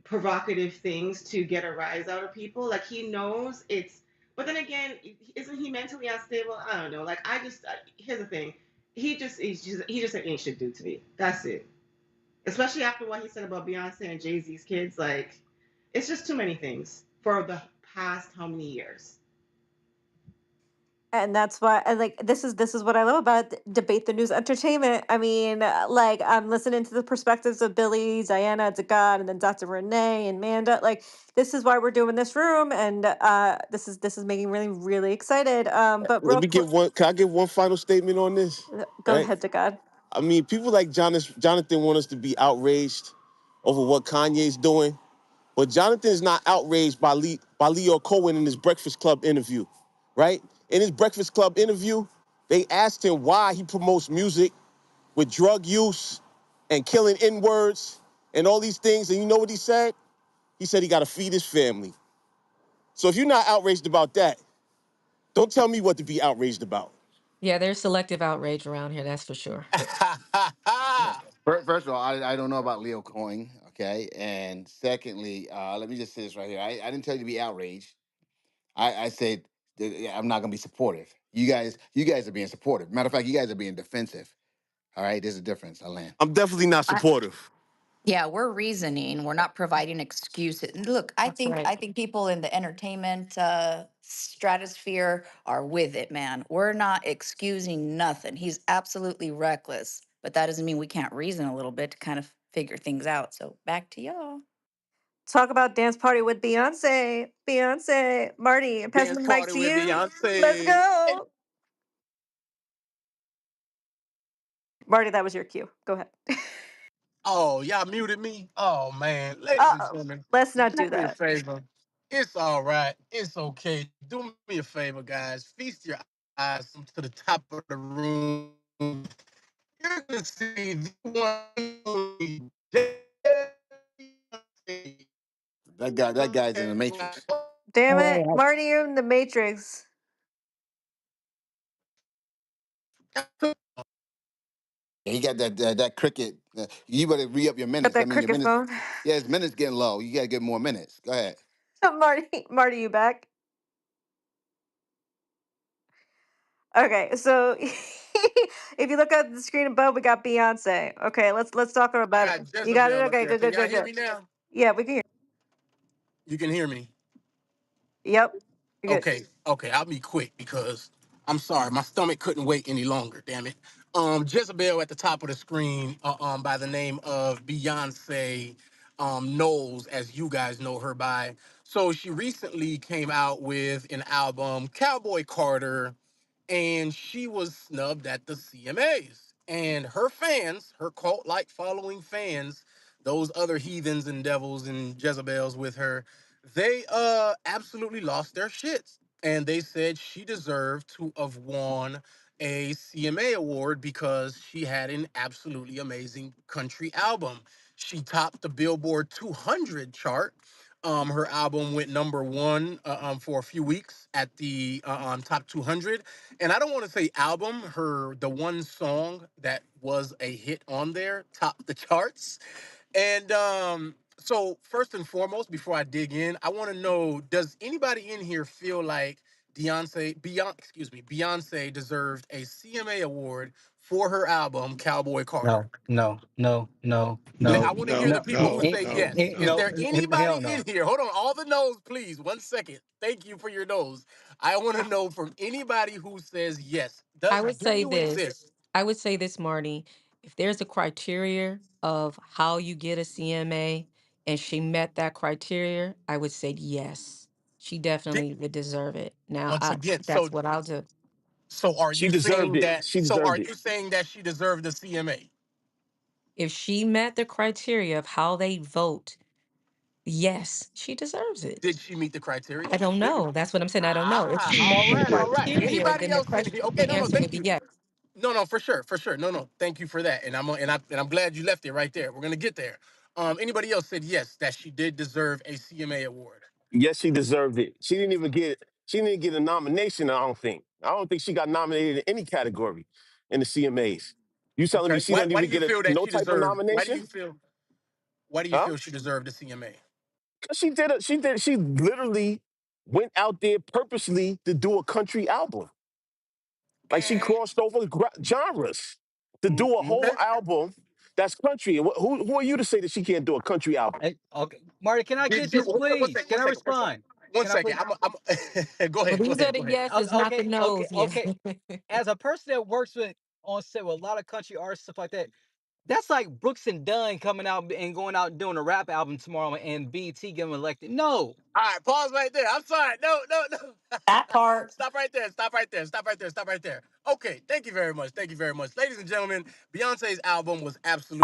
provocative things to get a rise out of people. Like he knows it's. But then again, isn't he mentally unstable? I don't know. Like I just here's the thing. He just an ancient dude to me. That's it. Especially after what he said about Beyonce and Jay Z's kids. Like it's just too many things for the past how many years. And that's why I like this is what I love about debate the news entertainment. I mean, like I'm listening to the perspectives of Billy, Diana, God, and then Dr. Renee and Manda. Like this is why we're doing this room, and this is making me really really excited. But Let real me quick, give one. Can I give one final statement on this? go Right. ahead, God. I mean, people like Jonathan want us to be outraged over what Kanye's doing, but Jonathan is not outraged by Leo Cohen in his Breakfast Club interview, right? In his Breakfast Club interview, they asked him why he promotes music with drug use and killing N words and all these things, and you know what he said? He said he got to feed his family. So if you're not outraged about that, don't tell me what to be outraged about. Yeah, there's selective outrage around here, that's for sure. First of all, I don't know about Leo Coin, okay? And secondly, let me just say this right here. I didn't tell you to be outraged. I said that yeah, I'm not gonna be supportive. You guys are being supportive. Matter of fact, you guys are being defensive. All right, there's a difference. I land. I'm definitely not supportive. Yeah, we're reasoning. We're not providing excuses. And look, I That's think right. I think people in the entertainment stratosphere are with it, man. We're not excusing nothing. He's absolutely reckless, but that doesn't mean we can't reason a little bit to kind of figure things out. So back to y'all. Talk about dance party with Beyonce, Beyonce, Marty. I'm passing Dance the mic party to with you. Let's Beyonce. go, Marty. That was your cue. Go ahead. Oh, y'all muted me. Oh man, ladies and Uh-oh. gentlemen, Let's not do do me a that. favor. It's all right. It's okay. Do me a favor, guys. Feast your eyes to the top of the room. You're gonna see the one. That guy's in the matrix. Damn it, Oh, Marty, you're in the Matrix. Yeah, he got that cricket. You better re up your Got minutes. I that mean, your cricket minutes. phone. Yeah, his minutes getting low. You got to get more minutes. Go ahead. Marty, you back? Okay, so if you look at the screen above, we got Beyonce. Okay, let's talk I about it. got You got it. Jezebel up Okay, there. good, Can good, y'all good, hear good. me now? Yeah, we can hear. You can hear me. Yep, you're good. Okay, I'll be quick because I'm sorry, my stomach couldn't wait any longer. Damn it. Jezebel at the top of the screen, by the name of Beyonce Knowles, as you guys know her by. So she recently came out with an album, Cowboy Carter, and she was snubbed at the CMAs. And her fans, her cult-like following fans, those other heathens and devils and Jezebels with her, they absolutely lost their shits. And they said she deserved to have won a CMA award because she had an absolutely amazing country album. She topped the Billboard 200 chart Her album went number one for a few weeks at the top 200. And I don't want to say album. The one song that was a hit on there topped the charts. And so first and foremost, before I dig in, I want to know: does anybody in here feel like Beyonce deserved a CMA award for her album Cowboy Carter? No, no, no, no, I no, want to hear the no, people who say eh, yes. Is no, there anybody hell in no. here? Hold on, all the no's, please. 1 second. Thank you for your no's. I want to know from anybody who says yes. I would Do say you this. exist? I would say this, Marty. If there's a criteria of how you get a CMA and she met that criteria, I would say yes. She Di- definitely would deserve it. Now, Once again, that's what I'll do. so are She you deserved saying it. that? She So are deserved it. you saying that she deserved the CMA? If she met the criteria of how they vote, yes, she deserves it. Did she meet the I criteria? don't know. That's what I'm saying. I don't know. If she met All the right, all right. criteria, Anybody then the else in question, here? Okay, the no, no, answer would thank be you. yes. No, no, for sure, for sure. No, no, thank you for that. And I'm glad you left it right there. We're gonna get there. Anybody else said yes that she did deserve a CMA award? Yes, she deserved it. She didn't even get. She didn't get a nomination. I don't think. I don't think she got nominated in any category in the CMAs. You telling me Okay. she Why don't why do even you get a feel that no she type of deserved? nomination? Why do you Huh? feel she deserved the CMA? Because she did. She did. She literally went out there purposely to do a country album. Like she Eh, crossed over genres to do a whole okay. album that's country. And who are you to say that she can't do a country album? Hey, okay, Marty, can I get Did you this, hold on one please? second, Can one I second, one second. respond? One Can I second. please? Go Well, ahead, go these are ahead, the go ahead. yeses, not the Okay, okay, nos. Yeah. okay. As a person that works with on set with a lot of country artists, stuff like that, that's like Brooks and Dunn coming out and going out and doing a rap album tomorrow and BT getting elected. No. All right, pause right there. I'm sorry. No, no, no. That part. Stop right there. Stop right there. Stop right there. Stop right there. Okay, thank you very much. Thank you very much. Ladies and gentlemen, Beyonce's album was absolute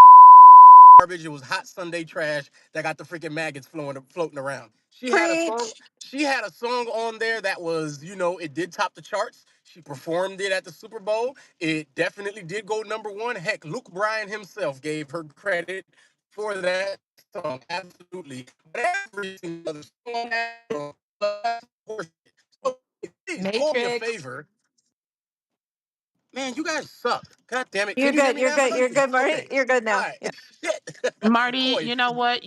garbage. It was hot Sunday trash that got the freaking maggots floating around. She had a song. Preach. She had a song on there that was, it did top the charts. She performed it at the Super Bowl. It definitely did go number one. Heck, Luke Bryan himself gave her credit for that song. Absolutely. But every single other song, so please call me a Matrix. favor. Man, you guys suck. God damn it. You're Can you hear good. me You're now? good. You're good, Marty. Okay. You're good All now. right. Yeah. Shit. Marty, Koi, you know what?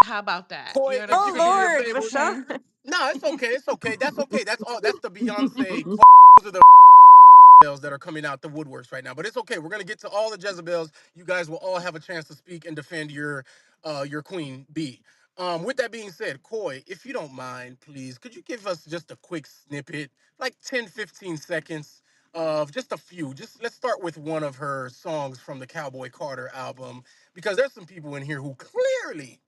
How about that? Koi, You if you understand? could do me a Oh Lord, favor. Rashawn. No, it's okay. It's okay. That's okay. That's all. That's the Beyonce. Those are the Jezebels that are coming out the woodworks right now. But it's okay. We're gonna get to all the Jezebels. You guys will all have a chance to speak and defend your queen bee. With that being said, Koi, if you don't mind, please, could you give us just a quick snippet, like 10, 15 seconds of just a few? Just let's start with one of her songs from the Cowboy Carter album, because there's some people in here who clearly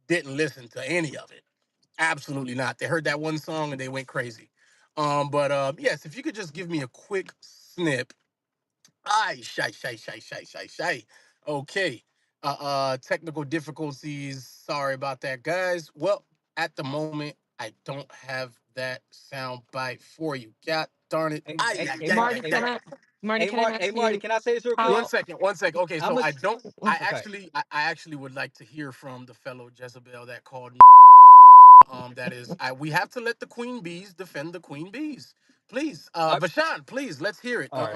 didn't listen to any of it. Absolutely not. They heard that one song and they went crazy. But yes, if you could just give me a quick snip. Aye, shy. Okay. Technical difficulties. Sorry about that, guys. Well, at the moment, I don't have that sound bite for you. God darn it. Hey, Aye, hey, yeah, hey, yeah, Mar- yeah, Marty, hey, yeah. can Mar- I, Marty, hey, can I Mar- hey, ask Marty, you can I say this real quick? One how? second, one second. Okay, I'm so a I don't. I okay. actually, I actually would like to hear from the fellow Jezebel that called. That is, we have to let the queen bees defend the queen bees. Please, I, Vashan, please, let's hear it. all right.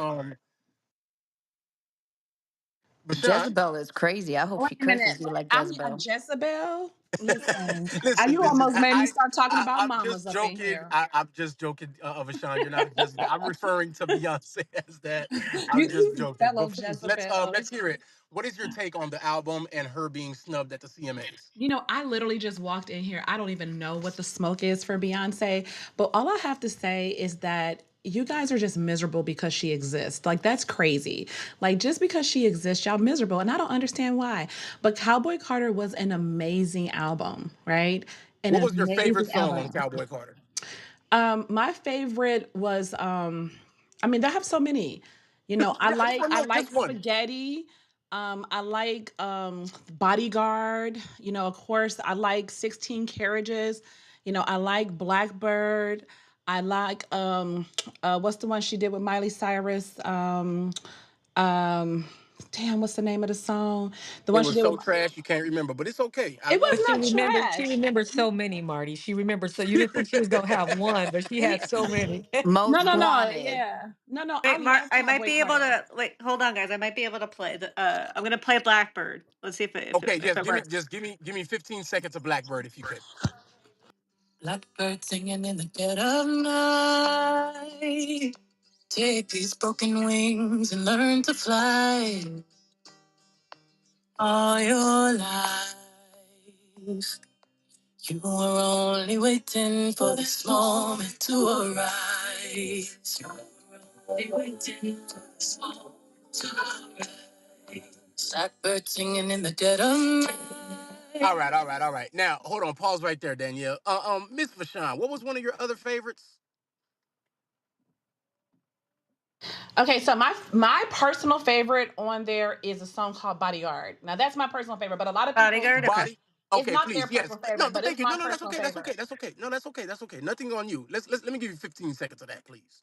Vashan, Jezebel is crazy. I hope Wait she a minute. curses you like I'm not Jezebel. Jezebel. Listen, listen, you listen. almost made me start talking about I'm mamas just up in joking. here. I'm just joking, Vashan. You're not a Jezebel. I'm referring to Beyonce as that. I'm just You joking. fellow But please, let's Jezebels. hear it. What is your take on the album and her being snubbed at the CMAs? I literally just walked in here. I don't even know what the smoke is for Beyonce, but all I have to say is that you guys are just miserable because she exists. Like, that's crazy. Like, just because she exists, y'all miserable. And I don't understand why. But Cowboy Carter was an amazing album, right? An What was your favorite amazing song on album. Cowboy Carter? My favorite was I mean, they have so many. I I just like want to know just one. spaghetti. I like Bodyguard, of course, I like 16 carriages. I like Blackbird. I like what's the one she did with Miley Cyrus? Damn, what's the name of the song? The It one she was did with. so trash you can't remember, but it's okay. I It love was But you she not though. remembered. She trash. remembered so many, Marty. She remembered so you didn't think she was gonna have one, but she had so many. No, Most no, no. wanted. Yeah. No, no. I Wait, Mark, love I might Cowboy be able Carter. to wait. Hold on, guys. I might be able to play the. I'm gonna play Blackbird. Let's see Okay, if just it give me works. give me 15 seconds of Blackbird if you could. Blackbird singing in the dead of night. Take these broken wings and learn to fly all your life. You were only waiting for this moment to arise. You were only waiting for this moment to arise. Blackbird singing in the dead of All night. right, all right, all right. Now, hold on, pause right there, Danielle. Miss Vashon, what was one of your other favorites? Okay, so my personal favorite on there is a song called Bodyguard. Now that's my personal favorite, but a lot of people, Bodyguard. Okay. Body. it's Okay, not their please. Yes. personal No, favorite, but thank it's you. No, my no, that's personal okay. That's favorite. okay. That's okay. No, that's okay. That's okay. Nothing on you. Let me give you 15 seconds of that, please,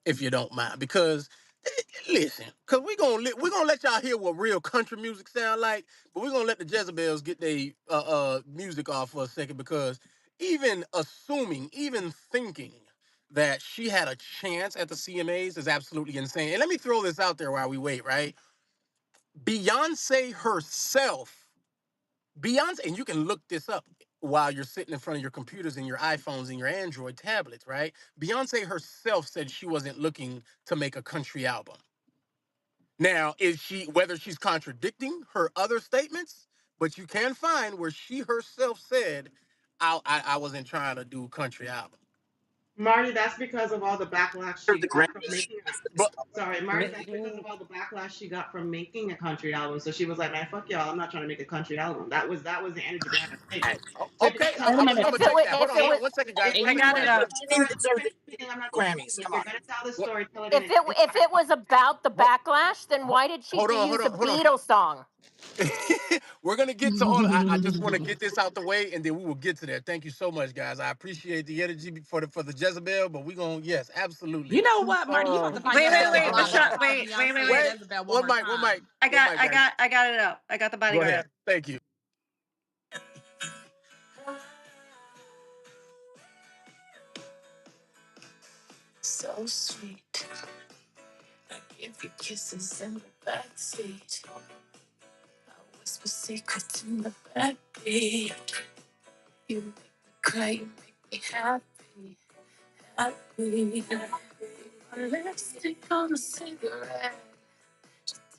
if you don't mind, because listen, because we gonna let y'all hear what real country music sound like, but we're gonna let the Jezebels get their music off for a second, because even assuming, even thinking that she had a chance at the CMAs is absolutely insane. And let me throw this out there while we wait, right? Beyonce herself, Beyonce, and you can look this up while you're sitting in front of your computers and your iPhones and your Android tablets, right? Beyonce herself said she wasn't looking to make a country album. Now, is she, whether she's contradicting her other statements, but you can find where she herself said, I wasn't trying to do country album. Marty, that's because of all the backlash she The got from Grammys. making But Sorry, Marty, that's because of all the backlash she got from making a country album. So she was like, "Man, fuck y'all! I'm not trying to make a country album." That was the energy behind her statement. So okay, just I'm, tell Wait a the I'm, I'm minute. gonna story. If it take was, that. Hold if on, it hold was, on, one second, If guys. I One you got second, it want, guys. up. Didn't sorry, I'm deserve finished speaking. I'm not done Grammys. speaking yet. Come You're on. gonna tell the What, story. Tell it in if a. it, if it was about the what, backlash, then why did she hold use a on, hold on. Beatles song? We're gonna get to all. I just want to get this out the way, and then we will get to that. Thank you so much, guys. I appreciate the energy for the Jezebel, but we gonna, yes, absolutely. You know what, Marty? You about to Um, find Wait, wait, yourself wait, lying Bashan, calling wait, wait, wait, Beyonce a wait. wait, Jezebel one more time. one mic, guys. I got it up. I got the Go bodyguard ahead. up. Thank you. So sweet. I give you kisses in the backseat. I whisper secrets in the backbeat. You make me cry, you make me happy, happy. My lipstick on a cigarette.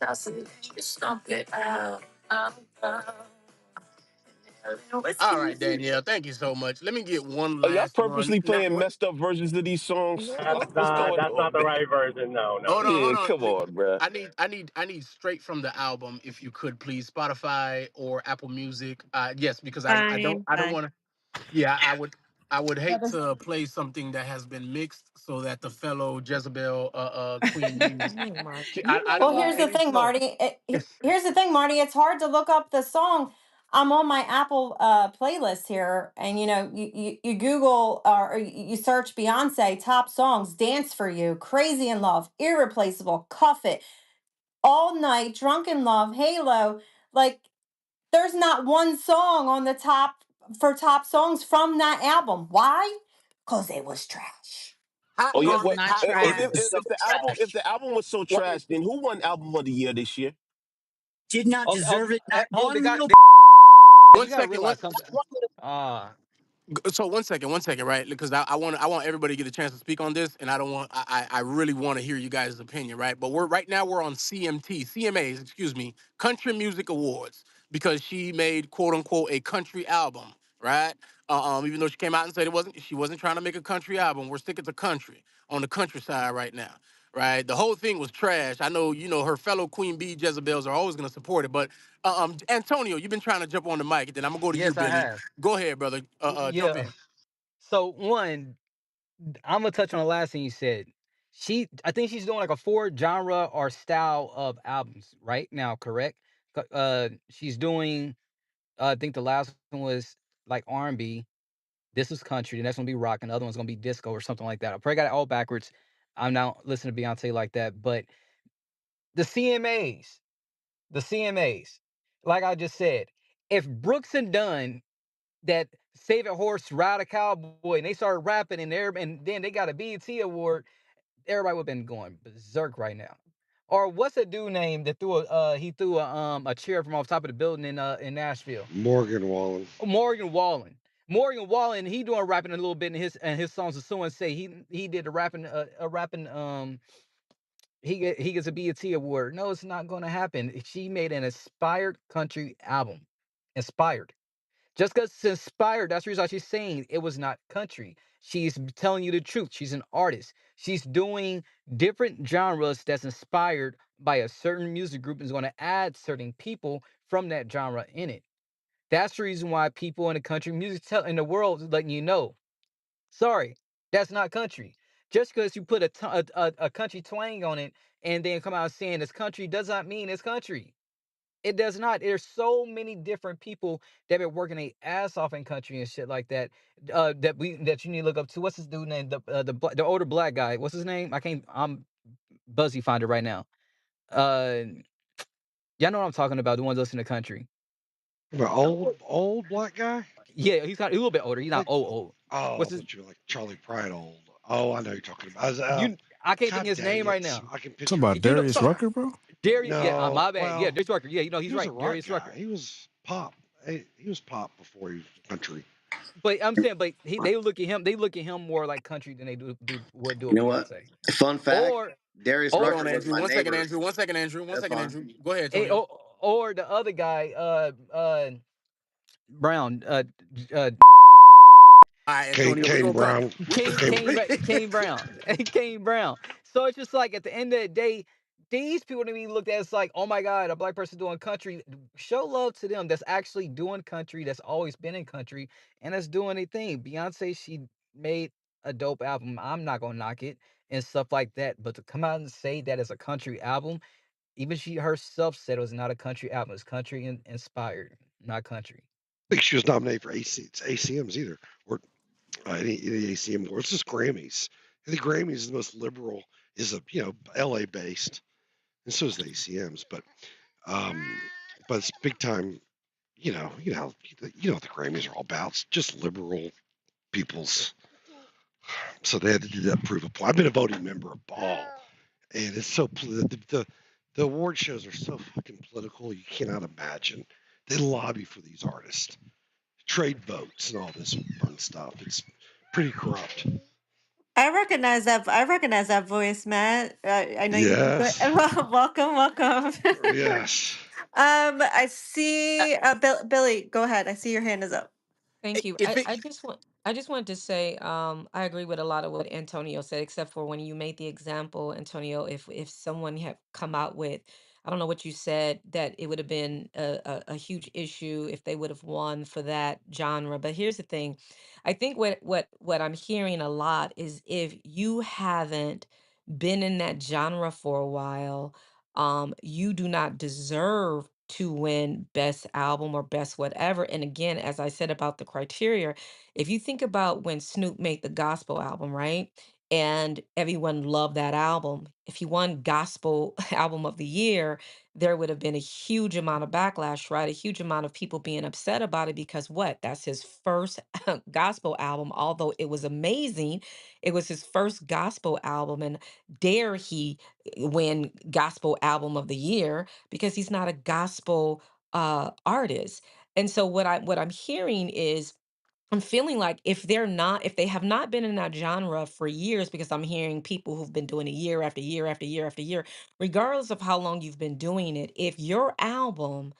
Toss it and you stomp it out, out, out. Inhaling All whiskey. right, Danielle. Thank you so much. Let me get one Are y'all last one. purposely Not playing what? messed up versions of these songs? What's No. going That's not on, the man? right version. No, no, Hold on, no. hold Yeah, on. come on, bruh. I need straight from the album, if you could, please. Spotify or Apple Music. Yes, because Fine, I don't fine. want to. Yeah, I would Yeah, hate to play something that has been mixed so that the fellow Jezebel Queen Bees. Mm, Mark. I, you I know don't Well, want here's what? the any thing, smoke. Marty. Here's the thing, Marty. It's hard to look up the song. I'm on my Apple playlist here, and you Google or you search Beyonce top songs, "Dance for You," "Crazy in Love," "Irreplaceable," "Cuff It," "All Night," "Drunk in Love," "Halo." Like, there's not one song on the top songs from that album. Why? Because it was trash. Hot Oh It yeah, was well, garbage, not hot It trash. was so if the album trash. was so garbage. trash, then who won album of the year this year? Did not Okay, okay, deserve it. Not hold one little. you One gotta second, one. realize something. One little. Uh So one second, right? Because I want everybody to get a chance to speak on this, and I don't want I really want to hear you guys' opinion, right? But we're on CMAs, excuse me, Country Music Awards, because she made quote unquote a country album, right? Even though she came out and said she wasn't trying to make a country album. We're sticking to country on the countryside right now. Right, the whole thing was trash. I know, her fellow Queen Bee Jezebels are always going to support it, but Antonio, you've been trying to jump on the mic, and then I'm gonna go to you, yes, I Billy. have. Go ahead, brother. Jump Yeah. in. So one, I'm gonna touch on the last thing you said. I think she's doing like a four genre or style of albums right now, correct? She's doing. I think the last one was like R&B. This was country. The next one will be rock, and the other one's gonna be disco or something like that. I probably got it all backwards. I'm not listening to Beyonce like that, but The CMAs, the CMAs. Like I just said, if Brooks and Dunn that Save a Horse, Ride a Cowboy, and they started rapping and then they got a BET award, everybody would have been going berserk right now. Or what's a dude name that threw a chair from off top of the building in Nashville? Morgan Wallen. Morgan Wallen. Morgan Wallen, he doing rapping a little bit in his songs of so and say he did a rapping he gets a BET award. No, it's not going to happen. She made an inspired country album. Inspired. Just because it's inspired, that's the reason why she's saying it was not country. She's telling you the truth. She's an artist. She's doing different genres that's inspired by a certain music group and is going to add certain people from that genre in it. That's the reason why people in the country music in the world is letting you know, sorry, that's not country. Just because you put a country twang on it and then come out saying it's country does not mean it's country. It does not. There's so many different people that been working their ass off in country and shit like that. That you need to look up to. What's his dude name? The older black guy. What's his name? I can't. I'm Buzzy finder right now. Uh, y'all know what I'm talking about. The ones listening to country. About old black guy? Yeah, he's got a little bit older. He's not Like, old. oh, I What's his? thought you were like Charlie Pride old. Oh, I know you're talking about. I can't think of God his dang name right it. now. I can Talking picture about him. You know, Darius so Rucker, bro. Darius. Yeah, No, my bad. Yeah, well, Darius Rucker. Yeah, he he's was a right. rock Darius guy. Rucker. He was pop. He was pop before he was country. But I'm saying, they look at him. They look at him more like country than they do a You know what? Beyonce. Fun fact: Or Darius Hold or on, Rucker was Andrew. my One second, neighbor. Andrew. One second, Andrew. One That's second, fine. Andrew. Go ahead, Eh, Antonio. or the other guy, Brown, All right, Kane, Antonio. We're Kane gonna cut. Brown. Kane, Kane Brown, Kane Brown. So it's just like at the end of the day, these people to me looked at as like, oh my God, a black person doing country. Show love to them that's actually doing country, that's always been in country, and that's doing their thing. Beyonce, she made a dope album. I'm not gonna knock it and stuff like that. But to come out and say that it's a country album, even she herself said it was not a country album. It's country inspired, not country. think she was nominated for ACMs either, or any ACM awards. It's just Grammys. And the Grammys is the most liberal, is a LA based, and so is the ACMs. Um, but it's big time. What the Grammys are all about. It's just liberal people's. So they had to do that prove a point. I've been a voting member of Ball, and it's so the award shows are so fucking political. You cannot imagine. They lobby for these artists, trade votes, and all this fun stuff. It's pretty corrupt. I recognize that. I recognize that voice, Matt. I know you. Yes, Welcome, welcome. yes. I see. Billy, go ahead. I see your hand is up. Thank you. If it, I just wanted to say I agree with a lot of what Antonio said, except for when you made the example, Antonio, if someone had come out with, I don't know what you said, that it would have been a huge issue if they would have won for that genre. But here's the thing. I think what I'm hearing a lot is if you haven't been in that genre for a while, you do not deserve to win best album or best whatever. And again, as I said about the criteria, if you think about when Snoop made the gospel album, right? And everyone loved that album. If he won gospel album of the year, there would have been a huge amount of backlash, right? A huge amount of people being upset about it because what? That's his first gospel album. Although it was amazing, it was his first gospel album. And dare he win gospel album of the year because he's not a gospel artist. And so what I'm hearing is I'm feeling like if they have not been in that genre for years, because I'm hearing people who've been doing it year after year after year after year, regardless of how long you've been doing it, if your album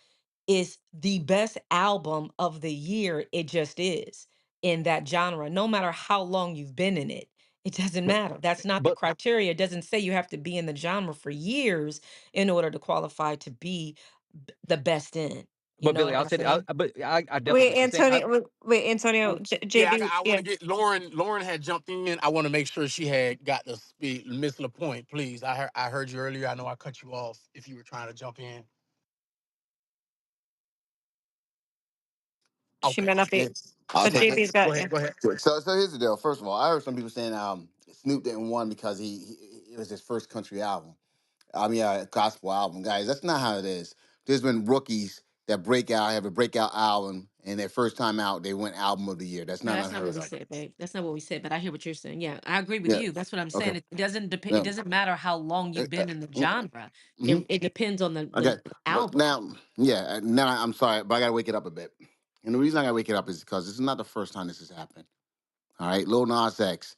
is the best album of the year, it just is in that genre, no matter how long you've been in it. It doesn't matter. That's not the But criteria. It doesn't say you have to be in the genre for years in order to qualify to be the best in. You but know Billy, what I'll I'm say that. saying? I definitely Wait, what you're saying. Antonio. Wait, Antonio. yeah, JB. I want Yeah. to get Lauren. Lauren had jumped in. I want to make sure she had got the speed. Miss LaPointe, please. I heard you earlier. I know I cut you off if you were trying to jump in. She Okay. might not be. I'll But take it. JB's got. Go Yeah. ahead. Go ahead. So here's the deal. First of all, I heard some people saying Snoop didn't win because it was his first country album. gospel album, guys. That's not how it is. There's been rookies that have a breakout album, and their first time out, they win album of the year. That's No, not that's not unheard what we of. said, babe. That's not what we said, but I hear what you're saying. Yeah, I agree with Yeah. you. That's what I'm Okay. saying. It doesn't depend. It Yeah. doesn't matter how long you've been in the genre. Mm-hmm. It depends on the Okay. But album. now, yeah. Now I'm sorry, but I gotta wake it up a bit. And the reason I gotta wake it up is because this is not the first time this has happened. All right, Lil Nas X.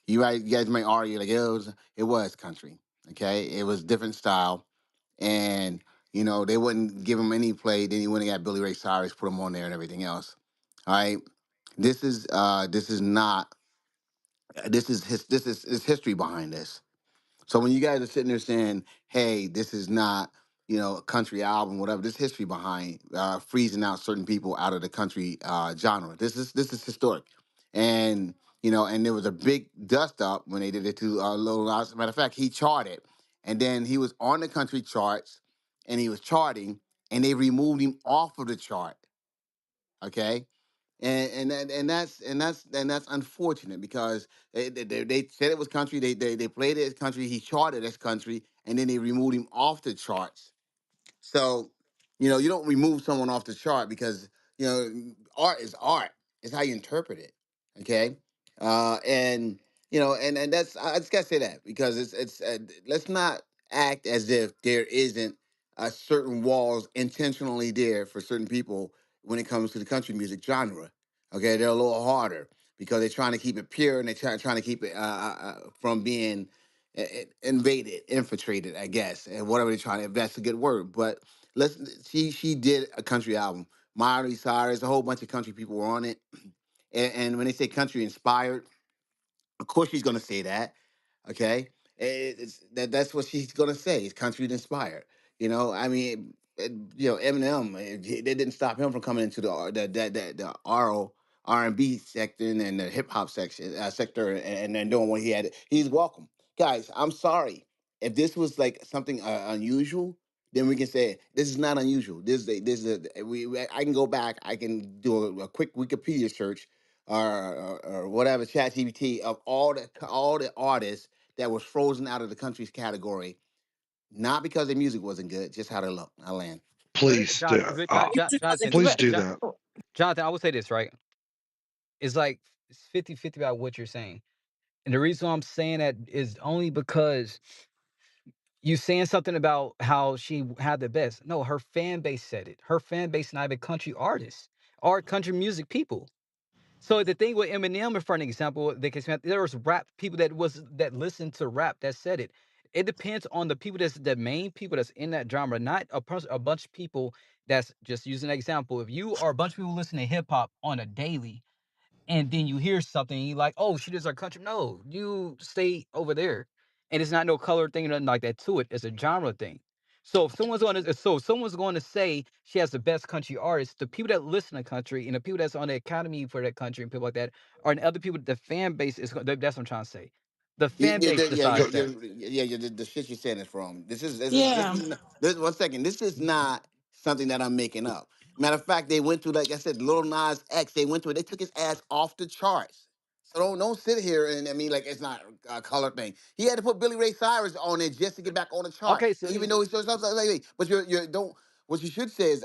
You guys may argue like it was country. Okay, it was different style, and they wouldn't give him any play. Then he went and got Billy Ray Cyrus, put him on there, and everything else. All right, this is not this is history behind this. So when you guys are sitting there saying, "Hey, this is not a country album, whatever," there's history behind freezing out certain people out of the country genre. This is historic, and and there was a big dust up when they did it to Lil Nas. Matter of fact, he charted, and then he was on the country charts, and he was charting, and they removed him off of the chart. Okay, and that's unfortunate because they said it was country. They played it as country. He charted as country, and then they removed him off the charts. So, you don't remove someone off the chart because, art is art. It's how you interpret it. Okay. And that's, I just gotta say that because let's not act as if there isn't a certain walls intentionally there for certain people when it comes to the country music genre. Okay. They're a little harder because they're trying to keep it pure and trying to keep it from being invaded, infiltrated, I guess, and whatever they're trying to, if that's a good word. But she did a country album. Miley Cyrus, a whole bunch of country people were on it. And when they say country inspired, of course she's gonna say that. Okay, that's what she's gonna say. It's country inspired. I mean, Eminem. They didn't stop him from coming into the R&B sector and the hip hop section sector and then doing what he had. He's welcome, guys. I'm sorry if this was like something unusual. Then we can say this is not unusual. I can go back. I can do a quick Wikipedia search or whatever ChatGPT of all the artists that was frozen out of the country's category, not because their music wasn't good, just how they look. I land. Please do. Jonathan, Please do that. Jonathan, I would say this, right? It's like it's 50-50 about what you're saying. And the reason why I'm saying that is only because you saying something about how she had the best. No, her fan base said it. Her fan base not even country artists or country music people. So the thing with Eminem, for an example, there was rap people that listened to rap that said it. It depends on the people that's the main people that's in that genre, not a bunch of people that's just using an example. If you are a bunch of people listening to hip hop on a daily, and then you hear something, you like, oh, she does our country. No, you stay over there, and it's not no color thing or nothing like that to it. It's a genre thing. So if someone's going to say she has the best country artist, the people that listen to country and the people that's on the academy for that country and people like that are the other people. The fan base is. That's what I'm trying to say. The fan base decides that. The shit you're saying is wrong. Yeah. This 1 second. This is not something that I'm making up. Matter of fact, they went through, like I said, Lil Nas X. They took his ass off the charts. So don't sit here and I mean like it's not a color thing. He had to put Billy Ray Cyrus on there just to get back on the chart, Okay, so even though he's something like. But you don't. What you should say is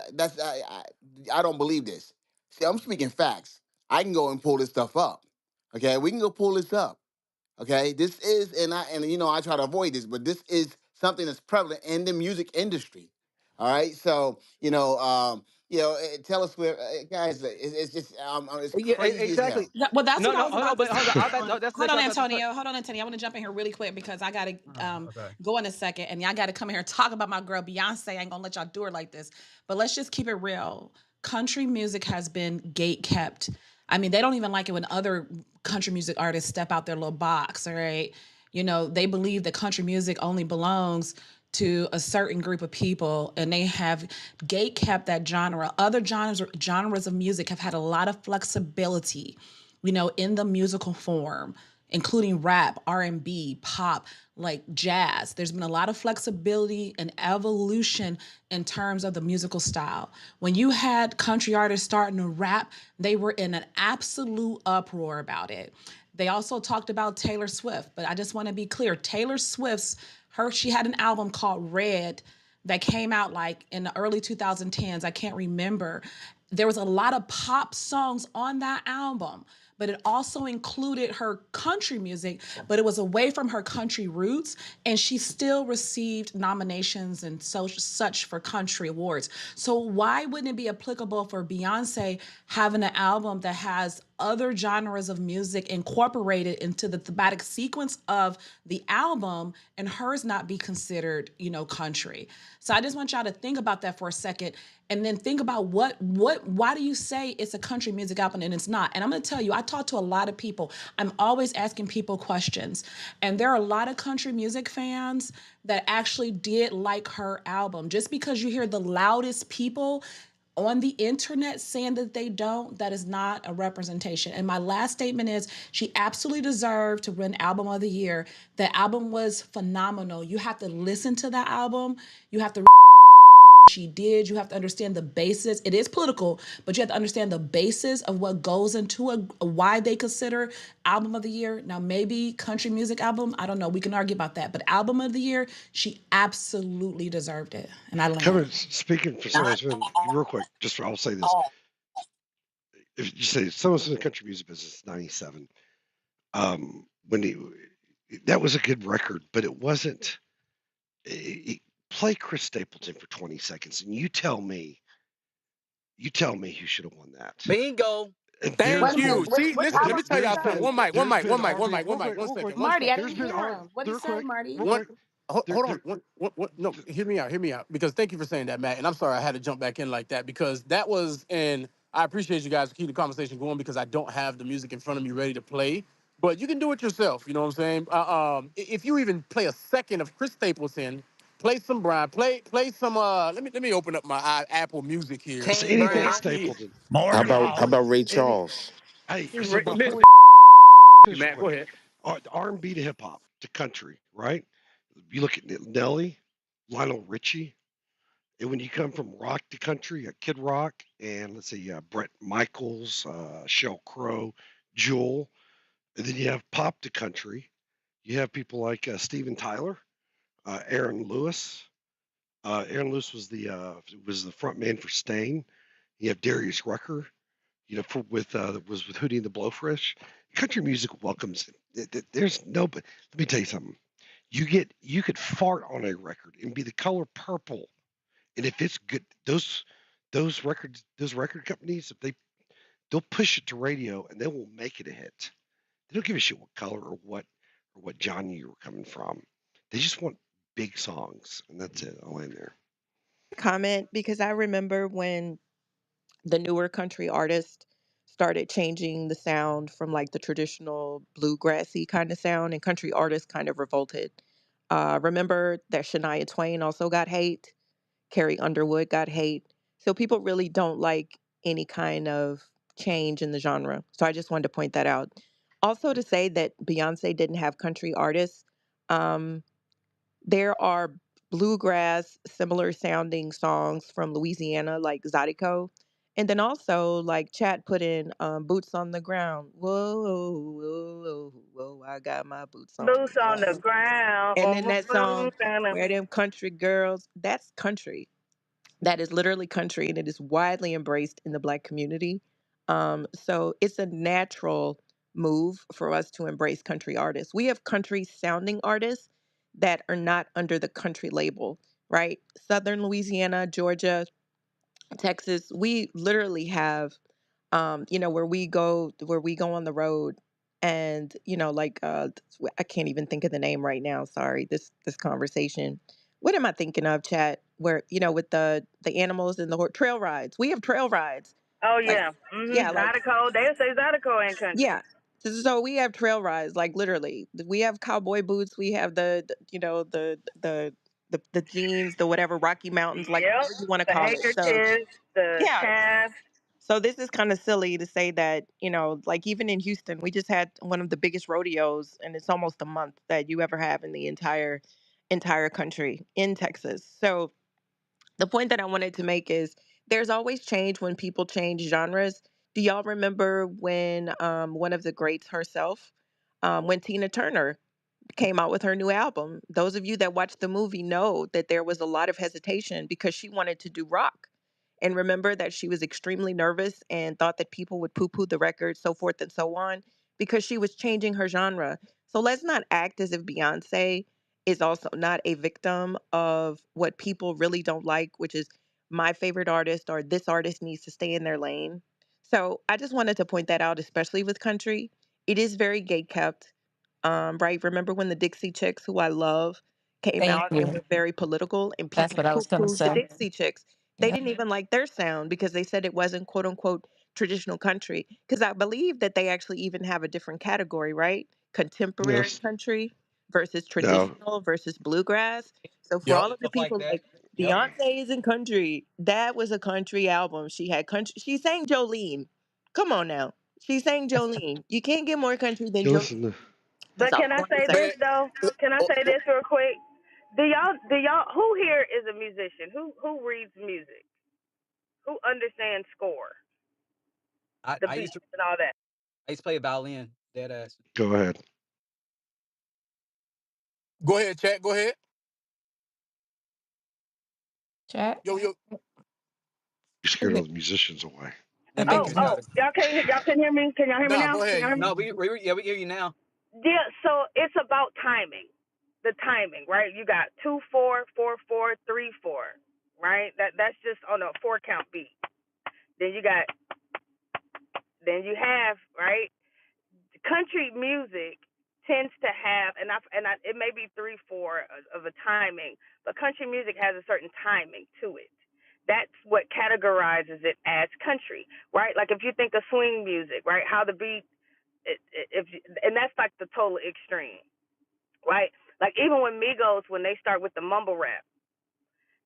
I don't believe this. See, I'm speaking facts. I can go and pull this stuff up. Okay, we can go pull this up. Okay, this is I try to avoid this, but this is something that's prevalent in the music industry. All right, so Taylor Swift, guys, it's just it's yeah, crazy as exactly. hell. Well, that's No, what I no, was hold on, about to but say. hold on. No, that's Hold what on, I'm about to say. Antonio. Hold on, Antonio. I want to jump in here really quick because I got to Okay. go in a second and y'all got to come here and talk about my girl Beyonce. I ain't going to let y'all do her like this. But let's just keep it real. Country music has been gate kept. I mean, they don't even like it when other country music artists step out their little box, all right? They believe that country music only belongs to a certain group of people and they have gate kept that genre. Other genres of music have had a lot of flexibility, in the musical form, including rap, R&B, pop, like jazz. There's been a lot of flexibility and evolution in terms of the musical style. When you had country artists starting to rap, they were in an absolute uproar about it. They also talked about Taylor Swift, but I just want to be clear. Taylor Swift's She had an album called Red that came out like in the early 2010s. I can't remember. There was a lot of pop songs on that album, but it also included her country music, but it was away from her country roots, and she still received nominations and such for country awards. So why wouldn't it be applicable for Beyonce having an album that has other genres of music incorporated into the thematic sequence of the album, and hers not be considered, country? So I just want y'all to think about that for a second, and then think about why do you say it's a country music album and it's not? And I'm going to tell you, I talk to a lot of people. I'm always asking people questions, and there are a lot of country music fans that actually did like her album. Just because you hear the loudest people on the internet saying that they don't, that is not a representation. And my last statement is she absolutely deserved to win Album of the Year. The album was phenomenal. You have to listen to that album. You have to she did. You have to understand the basis. It is political, but you have to understand the basis of what goes into why they consider Album of the Year. Now, maybe country music album, I don't know. We can argue about that. But Album of the Year, she absolutely deserved it. And I land. Kevin, speaking for someone who's been real quick, I'll say this: if you say someone's in the country music business, '97, when that was a good record, but it wasn't. Play Chris Stapleton for 20 seconds, and you tell me who should have won that. Bingo. There, Thank What you. what there's See, what listen, let album me there's tell did he y'all there's something. say? been One mic, one there's mic, been one mic, R one B mic, one mic, real one quick, second, one Marty, I second. there's didn't been hear R him. What did he real say, quick Marty? real One quick there hold on. there No, hear me out. Because thank you for saying that, Matt. And I'm sorry I had to jump back in like that because that was, and I appreciate you guys keep the conversation going because I don't have the music in front of me ready to play. But you can do it yourself. You know what I'm saying? If you even play a second of Chris Stapleton, play some Brian, play some. Let me open up my Apple Music here. it's Kane anything Brown. Stapleton. How Any about Morgan. how any about Ray any Charles? hey, so my Listen, point is real Matt, go quick. ahead. R&B to hip hop to country, right? You look at Nelly, Lionel Richie, and when you come from rock to country, you got Kid Rock and let's see, Brett Michaels, Sheryl Crow, Jewel, and then you have pop to country. You have people like Steven Tyler, Aaron Lewis. Aaron Lewis was the front man for Stain. You have Darius Rucker, was with Hootie and the Blowfish. Country music welcomes. There's no. But let me tell you something. You could fart on a record and be the color purple, and if it's good, those record companies, if they'll push it to radio and they will make it a hit. They don't give a shit what color or what genre you were coming from. They just want big songs, and that's it. I'll end there. Comment because I remember when the newer country artists started changing the sound from like the traditional bluegrassy kind of sound, and country artists kind of revolted. Remember that Shania Twain also got hate, Carrie Underwood got hate. So people really don't like any kind of change in the genre. So I just wanted to point that out. Also, to say that Beyonce didn't have country artists, um, there are bluegrass, similar sounding songs from Louisiana, like Zydeco. And then also, like Chat put in Boots on the Ground. Whoa, whoa, whoa, whoa, I got my boots on Boots the on the ground. ground. And then Oh, that song, boots on the. Where Them Country Girls, that's country. That is literally country, and it is widely embraced in the Black community. So it's a natural move for us to embrace country artists. We have country sounding artists that are not under the country label, right? Southern Louisiana, Georgia, Texas, we literally have where we go on the road, and like I can't even think of the name right now. Sorry, this conversation. What am I thinking of, chat? Where with the animals and the trail rides. We have trail rides. Oh Like yeah. yeah, like Zydeco. They say Zydeco ain't country. yeah. So we have trail rides, like literally. We have cowboy boots. We have the jeans, the whatever Rocky Mountains, like Yep. whatever you want to The call it. So handkerchiefs, the yeah. cast. So this is kind of silly to say that, like even in Houston, we just had one of the biggest rodeos, and it's almost a month that you ever have in the entire country in Texas. So the point that I wanted to make is there's always change when people change genres. Do y'all remember when one of the greats herself, when Tina Turner came out with her new album. Those of you that watched the movie know that there was a lot of hesitation because she wanted to do rock. And remember that she was extremely nervous and thought that people would poo poo the record, so forth and so on, because she was changing her genre. So let's not act as if Beyonce is also not a victim of what people really don't like, which is my favorite artist or this artist needs to stay in their lane. So I just wanted to point that out, especially with country. It is very gate kept. Right. Remember when the Dixie Chicks, who I love, came Thank out and you. were very political and That's people what I was gonna poo-pooed the say. Dixie Chicks. They Yeah. didn't even like their sound because they said it wasn't quote unquote traditional country. Because I believe that they actually even have a different category, right? Contemporary Yes. country versus No. traditional versus bluegrass. So for Yep. all of the Stuff like people that. like Yep. Beyonce is in country, that was a country album. She had country. She sang Jolene. Come on now. She sang Jolene. You can't get more country than You Jolene. listen to. That's But all can I I wanted to say say. this Man, though? Can I oh, say this real quick? Do y'all who here is a musician? Who reads music? Who understands score, the I used beats to and all that? I used to play violin, dead ass. Go ahead. go ahead, chat. Go ahead. Chat. Yo, yo. You scared all the musicians away. The I think Oh, Matrix so. got oh, it. y'all can hear me? Can y'all hear me Nah, now? go Can y'all ahead. hear me? No, we hear you now. Yeah, so it's about timing. The timing, right? You got 2/4, 4/4, 3/4, right? That's just on a 4 count beat. Then you have, right? Country music tends to have, it may be 3/4 of a timing, but country music has a certain timing to it. That's what categorizes it as country, right? Like if you think of swing music, right? How the beat, and that's like the total extreme, right? Like even when Migos, when they start with the mumble rap,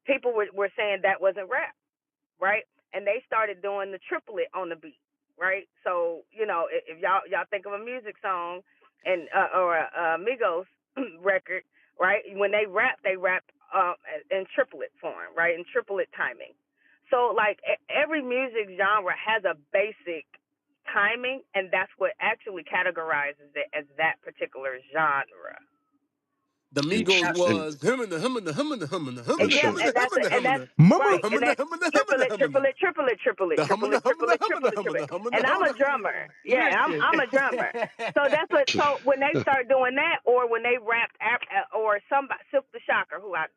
people were saying that wasn't rap, right? And they started doing the triplet on the beat, right? So if y'all think of a music song and or a Migos record, right? When they rap in triplet form, right? In triplet timing. So like every music genre has a basic timing, and that's what actually categorizes it as that particular genre. The And Migos Now, was him and the him and the him and the him and the him and and the yeah, him show. and the and him that's and the him and that's the right, hum and and the that's hum and the hum and the triplet, hum and the triplet, triplet, triplet, the hum and the triplet, hum and the triplet, hum and the triplet, hum and triplet. the hum and the And hum I'm and a the drummer. Yeah, Listen. I'm a drummer. So that's what. So when they start doing that, or when they rapped, or somebody, Silk the Shocker, who I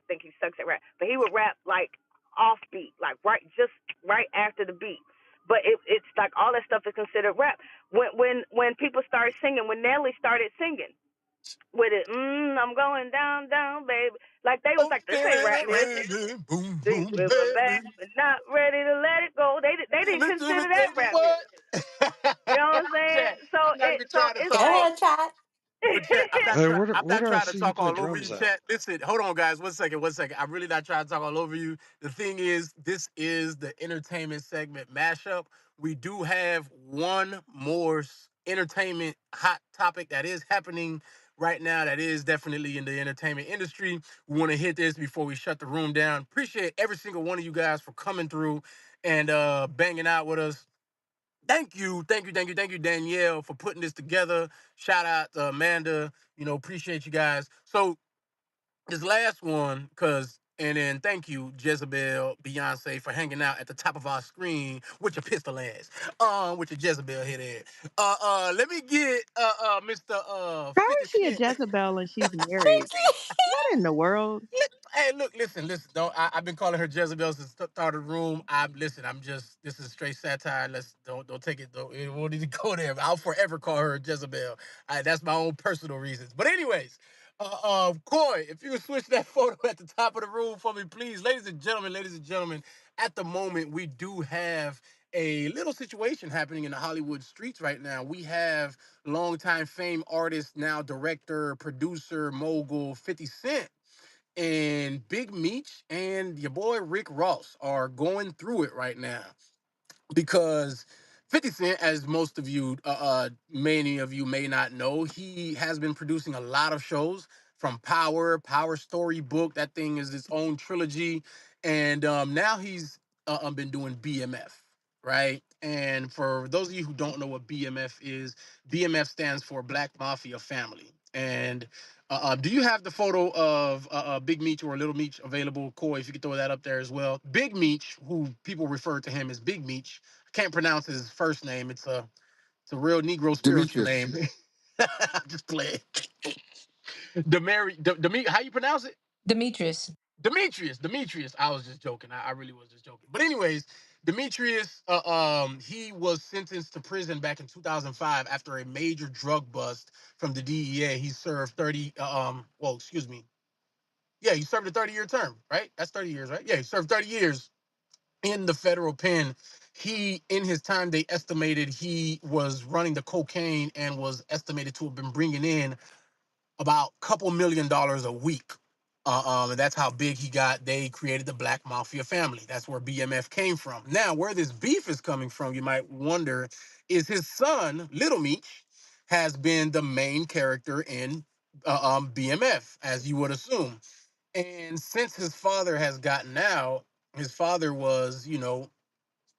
think he sucks at rap, but he would rap like off beat, like just right after the beat. But it's like all that stuff is considered rap. When people started singing, when Nelly started singing with it, I'm going down, down, baby. Like they was like, this ain't rap music. okay, boom See, boom we're back, baby. but not ready to let it go. They didn't Listen consider to that baby rap what? music. You know what I'm saying? Chat. So I'm not even trying to it's talk Go all. like ahead, chat. But chat, Hey, I'm where not do I trying to see you talk play all over you, drums at? chat. Listen, hold on, guys. 1 second, 1 second. I'm really not trying to talk all over you. The thing is, this is the entertainment segment mashup. We do have one more entertainment hot topic that is happening right now. That is definitely in the entertainment industry. We want to hit this before we shut the room down. Appreciate every single one of you guys for coming through and banging out with us. Thank you, Danielle, for putting this together. Shout out to Amanda. Appreciate you guys. So this last one, and then thank you, Jezebel, Beyonce, for hanging out at the top of our screen with your pistol ass. With your Jezebel head ass. Let me get Mr. How 50 is she a Cent. Jezebel and she's married? What in the world? Hey, look, listen. Don't I've been calling her Jezebel since the start of the room. I'm just this is straight satire. Let's don't take it though. It won't need to go there. I'll forever call her Jezebel. That's my own personal reasons. But anyways, Coy, if you would switch that photo at the top of the room for me, please, ladies and gentlemen. At the moment, we do have a little situation happening in the Hollywood streets right now. We have longtime fame artist, now director, producer, mogul, 50 Cent and Big Meech and your boy Rick Ross are going through it right now because 50 Cent, as most of you, many of you may not know, he has been producing a lot of shows from Power Story Book. That thing is its own trilogy. And now he's been doing BMF, right? And for those of you who don't know what BMF is, BMF stands for Black Mafia Family. And do you have the photo of Big Meech or Little Meech available, Corey? If you could throw that up there as well. Big Meech, who people refer to him as Big Meech, I can't pronounce his first name. It's a real Negro spiritual Demetrius. name. Just play Demary, how you pronounce it? Demetrius. Demetrius. I was just joking. I really was just joking. But anyways, Demetrius, he was sentenced to prison back in 2005 after a major drug bust from the DEA. He served 30. Well, excuse me. Yeah, he served a 30-year term, right? That's 30 years, right? Yeah, he served 30 years in the federal pen. In his time, they estimated he was running the cocaine and was estimated to have been bringing in about a couple $1 million a week. And that's how big he got. They created the Black Mafia family. That's where BMF came from. Now, where this beef is coming from, you might wonder, is his son, Little Meech, has been the main character in BMF, as you would assume. And since his father has gotten out, his father was,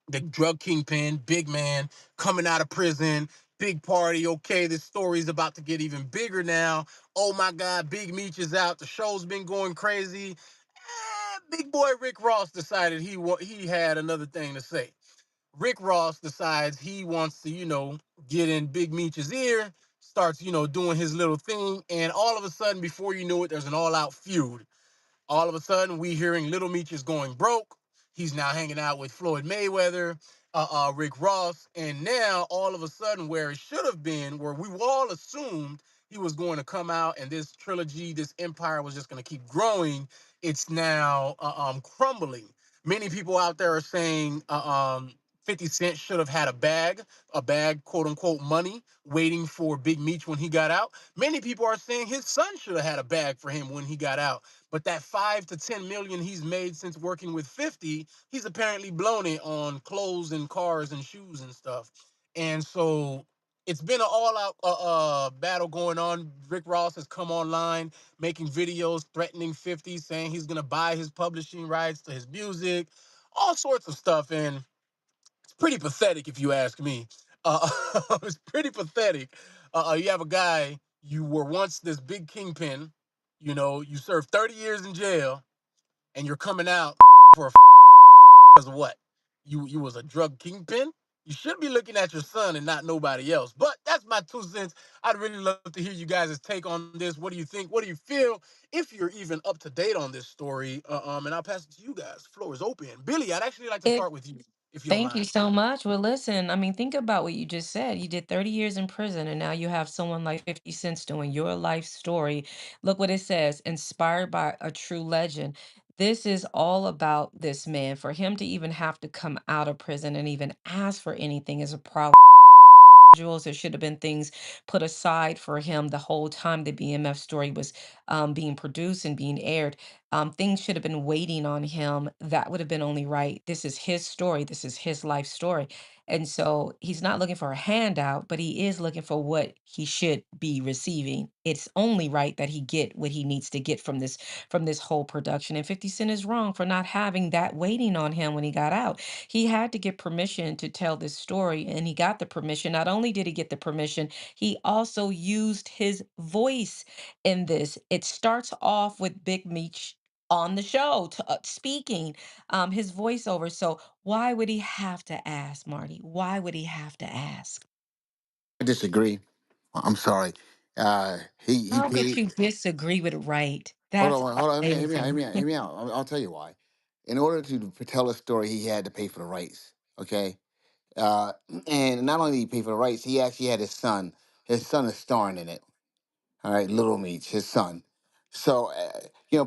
the drug kingpin, big man, coming out of prison, big party. Okay, this story is about to get even bigger now. Oh my God, Big Meech is out. The show's been going crazy. Big boy Rick Ross decided he had another thing to say. Rick Ross decides he wants to, get in Big Meech's ear, starts, doing his little thing, and all of a sudden, before you know it, there's an all-out feud. All of a sudden, we hearing Little Meech is going broke. He's now hanging out with Floyd Mayweather, Rick Ross, and now all of a sudden, where it should have been, where we all assumed he was going to come out and this trilogy, this empire was just going to keep growing, it's now crumbling. Many people out there are saying 50 Cent should have had a bag, quote unquote, money waiting for Big Meech when he got out. Many people are saying his son should have had a bag for him when he got out. But that 5 to 10 million he's made since working with 50, he's apparently blown it on clothes and cars and shoes and stuff. And so it's been an all-out battle going on. Rick Ross has come online making videos threatening 50, saying he's gonna buy his publishing rights to his music, all sorts of stuff. And it's pretty pathetic if you ask me. Uh, it's pretty pathetic. You have a guy, you were once this big kingpin, you served 30 years in jail, and you're coming out for because of what? You was a drug kingpin? You should be looking at your son and not nobody else. But that's my 2 cents. I'd really love to hear you guys' take on this. What do you think? What do you feel? If you're even up to date on this story, and I'll pass it to you guys. The floor is open. Billy, I'd actually like to It start with you, if you don't Thank you mind. so much. Well, listen, I mean, think about what you just said. You did 30 years in prison, and now you have someone like 50 Cent doing your life story. Look what it says, inspired by a true legend. This is all about this man. For him to even have to come out of prison and even ask for anything is a problem. There should have been things put aside for him the whole time the BMF story was being produced and being aired. Things should have been waiting on him. That would have been only right. This is his story. This is his life story. And so he's not looking for a handout, but he is looking for what he should be receiving. It's only right that he get what he needs to get from this whole production. And 50 Cent is wrong for not having that waiting on him when he got out. He had to get permission to tell this story, and he got the permission. Not only did he get the permission, he also used his voice in this. It starts off with Big Meech on the show speaking his voiceover. So why would he have to ask, Marty? Why would he have to ask? I disagree. I'm sorry. He How could paid. you disagree with right? Hold That's on, hold on. Hear me out. Hear amazing. me out. Hear me out. I'll tell you why. In order to tell a story, he had to pay for the rights. Okay. Uh, and not only did he pay for the rights, he actually had his son. His son is starring in it. All right, Little Meech, his son. So,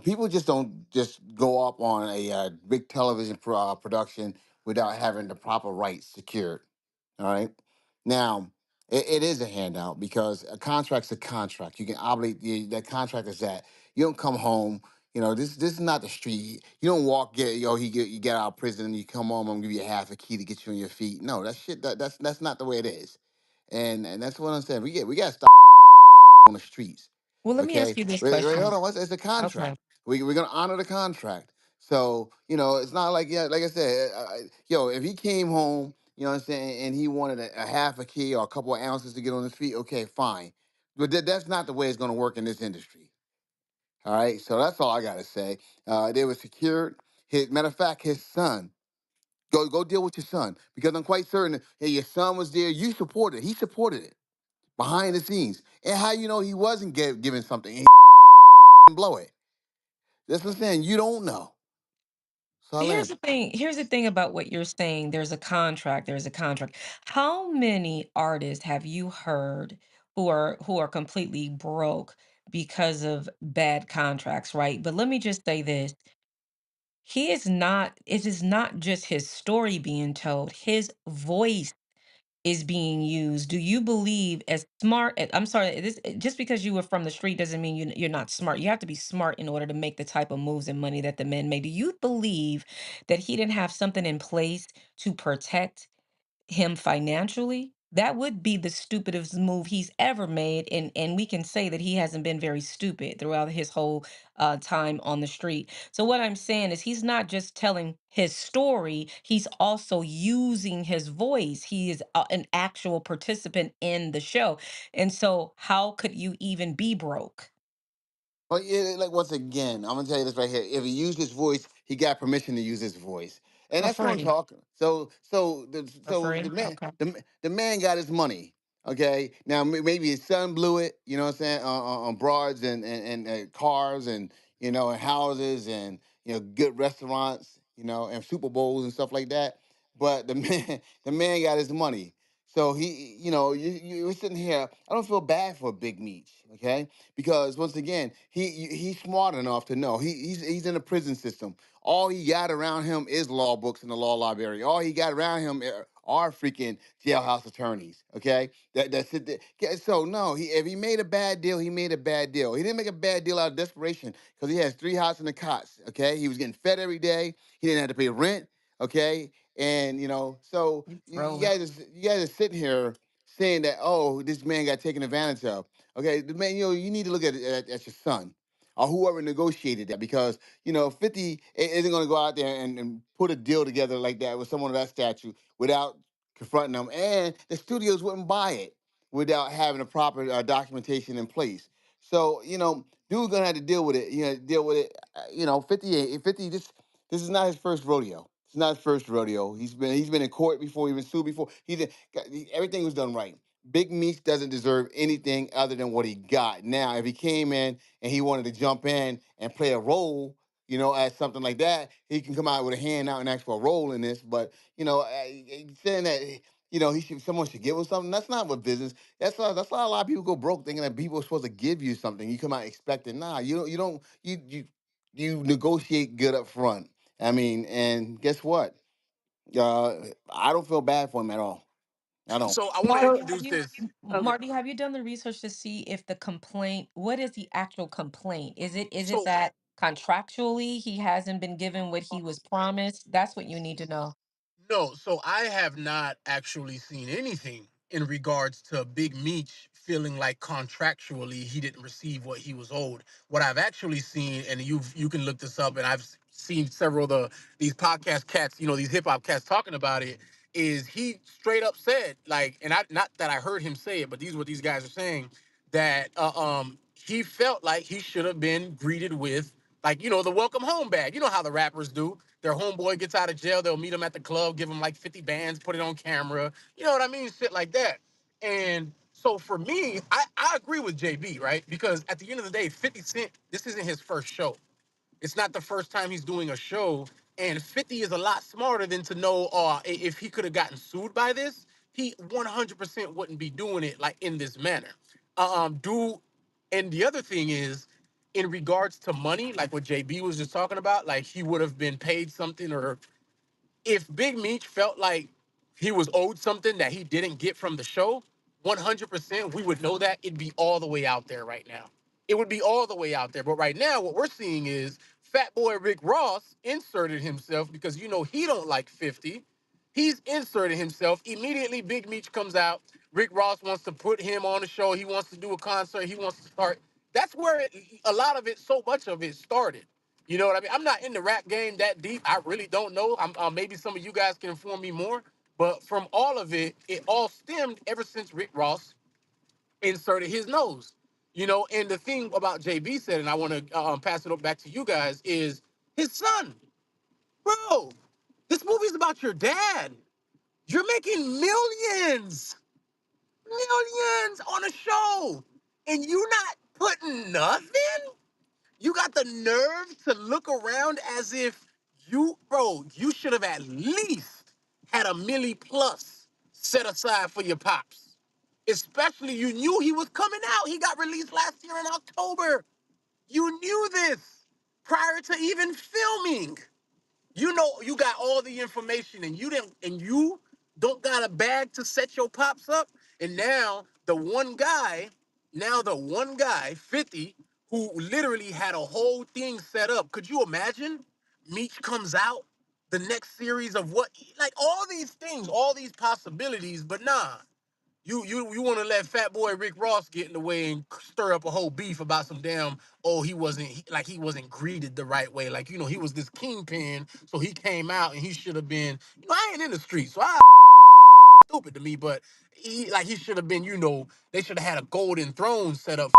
people just don't just go up on a big television production without having the proper rights secured. All right. Now, it is a handout because a contract's a contract. You can obligate that contract is that you don't come home. This is not the street. You don't walk you get out of prison and you come home. I'm gonna give you half a key to get you on your feet. No, that shit. That's not the way it is. And that's what I'm saying. We got to stop on the streets. Well, let me ask Okay, you this wait, question. hold on. It's a Okay. contract. We're gonna honor the contract. So it's not like, yeah, like I said, if he came home, you know what I'm saying, and he wanted a half a key or a couple of ounces to get on his feet, okay, fine. But that's not the way it's going to work in this industry. All right, so that's all I got to say. They were secured. Matter of fact, his son. Go deal with your son because I'm quite certain. Hey, your son was there. You supported it. He supported it behind the scenes. And how you know he wasn't giving something? He didn't blow it. That's what I'm saying. You don't know. So I Here's land. the thing. Here's the thing about what you're saying. There's a contract. There's a contract. How many artists have you heard who are completely broke because of bad contracts, right? But let me just say this. He is not, it is not just his story being told, his voice is being used. Do you believe as smart I'm sorry, this just because you were from the street doesn't mean you're not smart. You have to be smart in order to make the type of moves and money that the men made. Do you believe that he didn't have something in place to protect him financially? That would be the stupidest move he's ever made, and we can say that he hasn't been very stupid throughout his whole time on the street. So what I'm saying is he's not just telling his story, he's also using his voice. He is an actual participant in the show. And so how could you even be broke? Well, yeah, like once again, I'm gonna tell you this right here. If he used his voice, he got permission to use his voice, and For that's what I'm free. talking. For The free. man, Okay. the man got his money. Okay, now maybe his son blew it. You know what I'm saying? On broads and cars and and houses and good restaurants. And Super Bowls and stuff like that. But the man, the man got his money. So you're sitting here. I don't feel bad for Big Meech. Okay, because once again, he's smart enough to know he's in the prison system. All he got around him is law books in the law library. All he got around him are freaking jailhouse attorneys. Okay, that sit there. So no, if he made a bad deal, he made a bad deal. He didn't make a bad deal out of desperation because he has three hots and the cots. Okay, he was getting fed every day. He didn't have to pay rent. Okay, and so You you trolling. guys are sitting here saying that, oh, this man got taken advantage of. Okay, the man, you need to look at your son or whoever negotiated that because 50 isn't going to go out there and put a deal together like that with someone of that stature without confronting them, and the studios wouldn't buy it without having a proper documentation in place. So dude's gonna have to deal with it. Deal with it. 50. This is not his first rodeo. It's not his first rodeo. He's been in court before. He's been sued before. Everything was done right. Big Meech doesn't deserve anything other than what he got. Now, if he came in and he wanted to jump in and play a role, as something like that, he can come out with a hand out and ask for a role in this. But saying that someone should give him something, that's not what business. That's why a lot of people go broke thinking that people are supposed to give you something. You come out expecting, nah, you don't you negotiate good up front. I mean, and guess what? I don't feel bad for him at all. I don't. So I want to Marty, have introduce you this. Okay. Marty, have you done the research to see if the complaint, what is the actual complaint? Is it So that contractually he hasn't been given what he was promised? That's what you need to know. No, so I have not actually seen anything in regards to Big Meech feeling like contractually he didn't receive what he was owed. What I've actually seen, and you can look this up, and I've seen several of these podcast cats, these hip hop cats talking about it, is he straight up said like, and I not that I heard him say it, but these are what these guys are saying that he felt like he should have been greeted with like the welcome home bag. You know how the rappers do. Their homeboy gets out of jail, they'll meet him at the club, give him like 50 bands, put it on camera. You know what I mean? Shit like that. And so for me, I agree with JB, right? Because at the end of the day, 50 Cent, this isn't his first show. It's not the first time he's doing a show, and 50 is a lot smarter than to know if he could have gotten sued by this, he 100% wouldn't be doing it like in this manner. Do and the other thing is in regards to money, like what JB was just talking about, like he would have been paid something or if Big Meech felt like he was owed something that he didn't get from the show, 100% we would know that it'd be all the way out there right now. It would be all the way out there. But right now, what we're seeing is Fat Boy Rick Ross inserted himself because he don't like 50. He's inserted himself. Immediately, Big Meech comes out. Rick Ross wants to put him on the show. He wants to do a concert. He wants to start. That's where a lot of it, so much of it started. You know what I mean? I'm not in the rap game that deep. I really don't know. Maybe some of you guys can inform me more. But from all of it, it all stemmed ever since Rick Ross inserted his nose. You know, and the thing about JB said, and I want to pass it back to you guys, is his son. Bro, this movie's about your dad. You're making millions, millions on a show, and you not putting nothing? You got the nerve to look around as if you should have at least had a milli plus set aside for your pops. Especially you knew he was coming out. He got released last year in October. You knew this prior to even filming. You know you got all the information and you don't got a bag to set your pops up. And now the one guy, 50, who literally had a whole thing set up. Could you imagine? Meech comes out, the next series of what, like all these things, all these possibilities, but nah. You want to let Fat Boy Rick Ross get in the way and stir up a whole beef about some damn, oh, he wasn't greeted the right way, like, he was this kingpin, so he came out and he should have been, I ain't in the street, so I stupid to me, but he should have been, they should have had a golden throne set up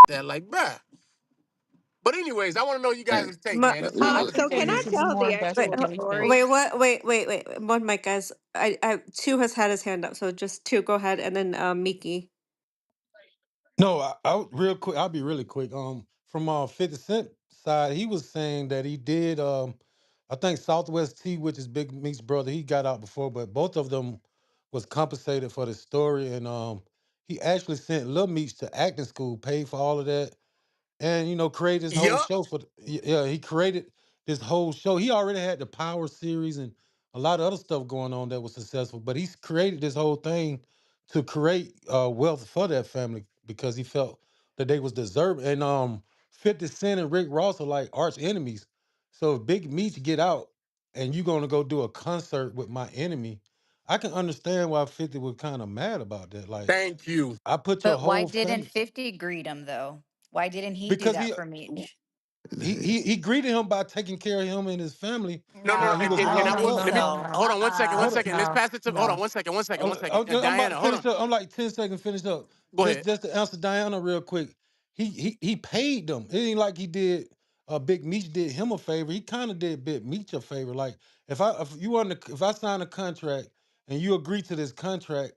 that, like, bruh. But anyways, I want to know you guys' take, man. This is I Mo, good. so think there can I needs to be tell more the actual investigation. story? Wait, what? Wait. One mic, guys. Two has had his hand up, so just two. Go ahead, and then Miki. No, real quick. I'll be really quick. From 50 Cent side, he was saying that he did. I think Southwest T, which is Big Meek's brother, he got out before, but both of them was compensated for the story, and he actually sent Lil Meech to acting school, paid for all of that, and created this whole Yup. show yeah, he created this whole show. He already had the Power series and a lot of other stuff going on that was successful, but he's created this whole thing to create wealth for that family because he felt that they was deserving. And 50 Cent and Rick Ross are like arch enemies, so if Big Meech get out and you gonna go do a concert with my enemy, I can understand why 50 was kind of mad about that. Like, Thank you. I put your But why whole didn't family 50 greet him though? Why didn't he do because that for Meech? he greeted him by taking care of him and his family No, while he No, was I and don't I locked want, think up. let me, so. hold on one second, Hold on. let's No, pass it to, hold on no. one second, I'm about Diana, to hold finish on, up. I'm like 10 seconds finished up. go ahead. Just to answer Diana real quick. He paid them. It ain't like he did Big Meech did him a favor. He kind of did Big Meech a favor. Like if I sign a contract and you agree to this contract,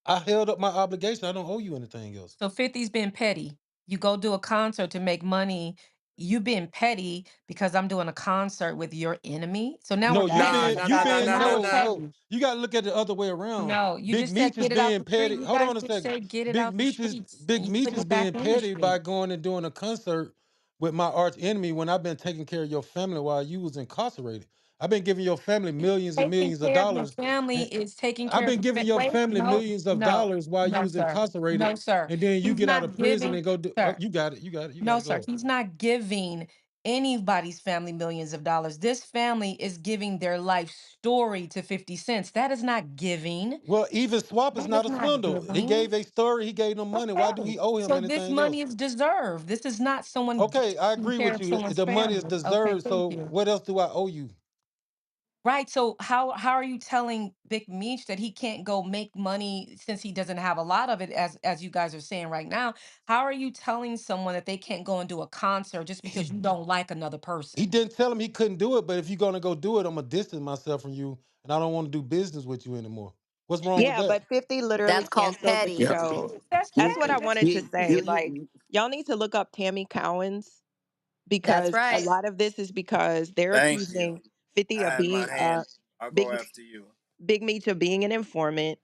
I held up my obligation. I don't owe you anything else. So 50's been petty. You go do a concert to make money. You been petty because I'm doing a concert with your enemy. So now we're No, petty Nah, again. nah, nah, nah, So nah, now nah, we're nah. no. petty. You gotta look at it the other way around. No, you Big just said Meech is get it out being the street. petty. You Hold guys on a just second. said get it out the streets and Big you Meech putting is it back being in the petty by street. going and doing a concert with my arch enemy when I've been taking care of your family while you was incarcerated. I've been giving your family millions and Taking millions of care of your dollars. family And is taking I've care of been the giving your wait, family no, millions of no, dollars while you no, was sir. incarcerated. No, sir. And then you He's get out of not prison giving, and go do sir. you got it. You got No, it. Go sir. ahead. He's not giving anybody's family millions of dollars. This family is giving their life story to 50 cents. That is not giving. Well, even Swap is That not is a not swindle. He giving. gave a story, he gave them money. Why do Okay. he owe him So this anything money else? is deserved. This is not someone Okay, I taking agree care with of you. someone's The money is family. Okay, deserved. thank So you. what else do I owe you? Right. So how are you telling Big Meech that he can't go make money since he doesn't have a lot of it, as you guys are saying right now? How are you telling someone that they can't go and do a concert just because He you don't like another he person? didn't tell him he couldn't do it. But if you're gonna go do it, I'm gonna distance myself from you, and I don't want to do business with you anymore. What's wrong with Yeah, that? but 50 literally That's called canceled the petty. show. That's That's You, what I petty. That's wanted to you, say. Like, y'all need to look up Tammy Cowens That's because a right. lot of this is because they're Thank you. accusing 50 I of had my being hand. I'll go Big after you. Big Meech of being an informant,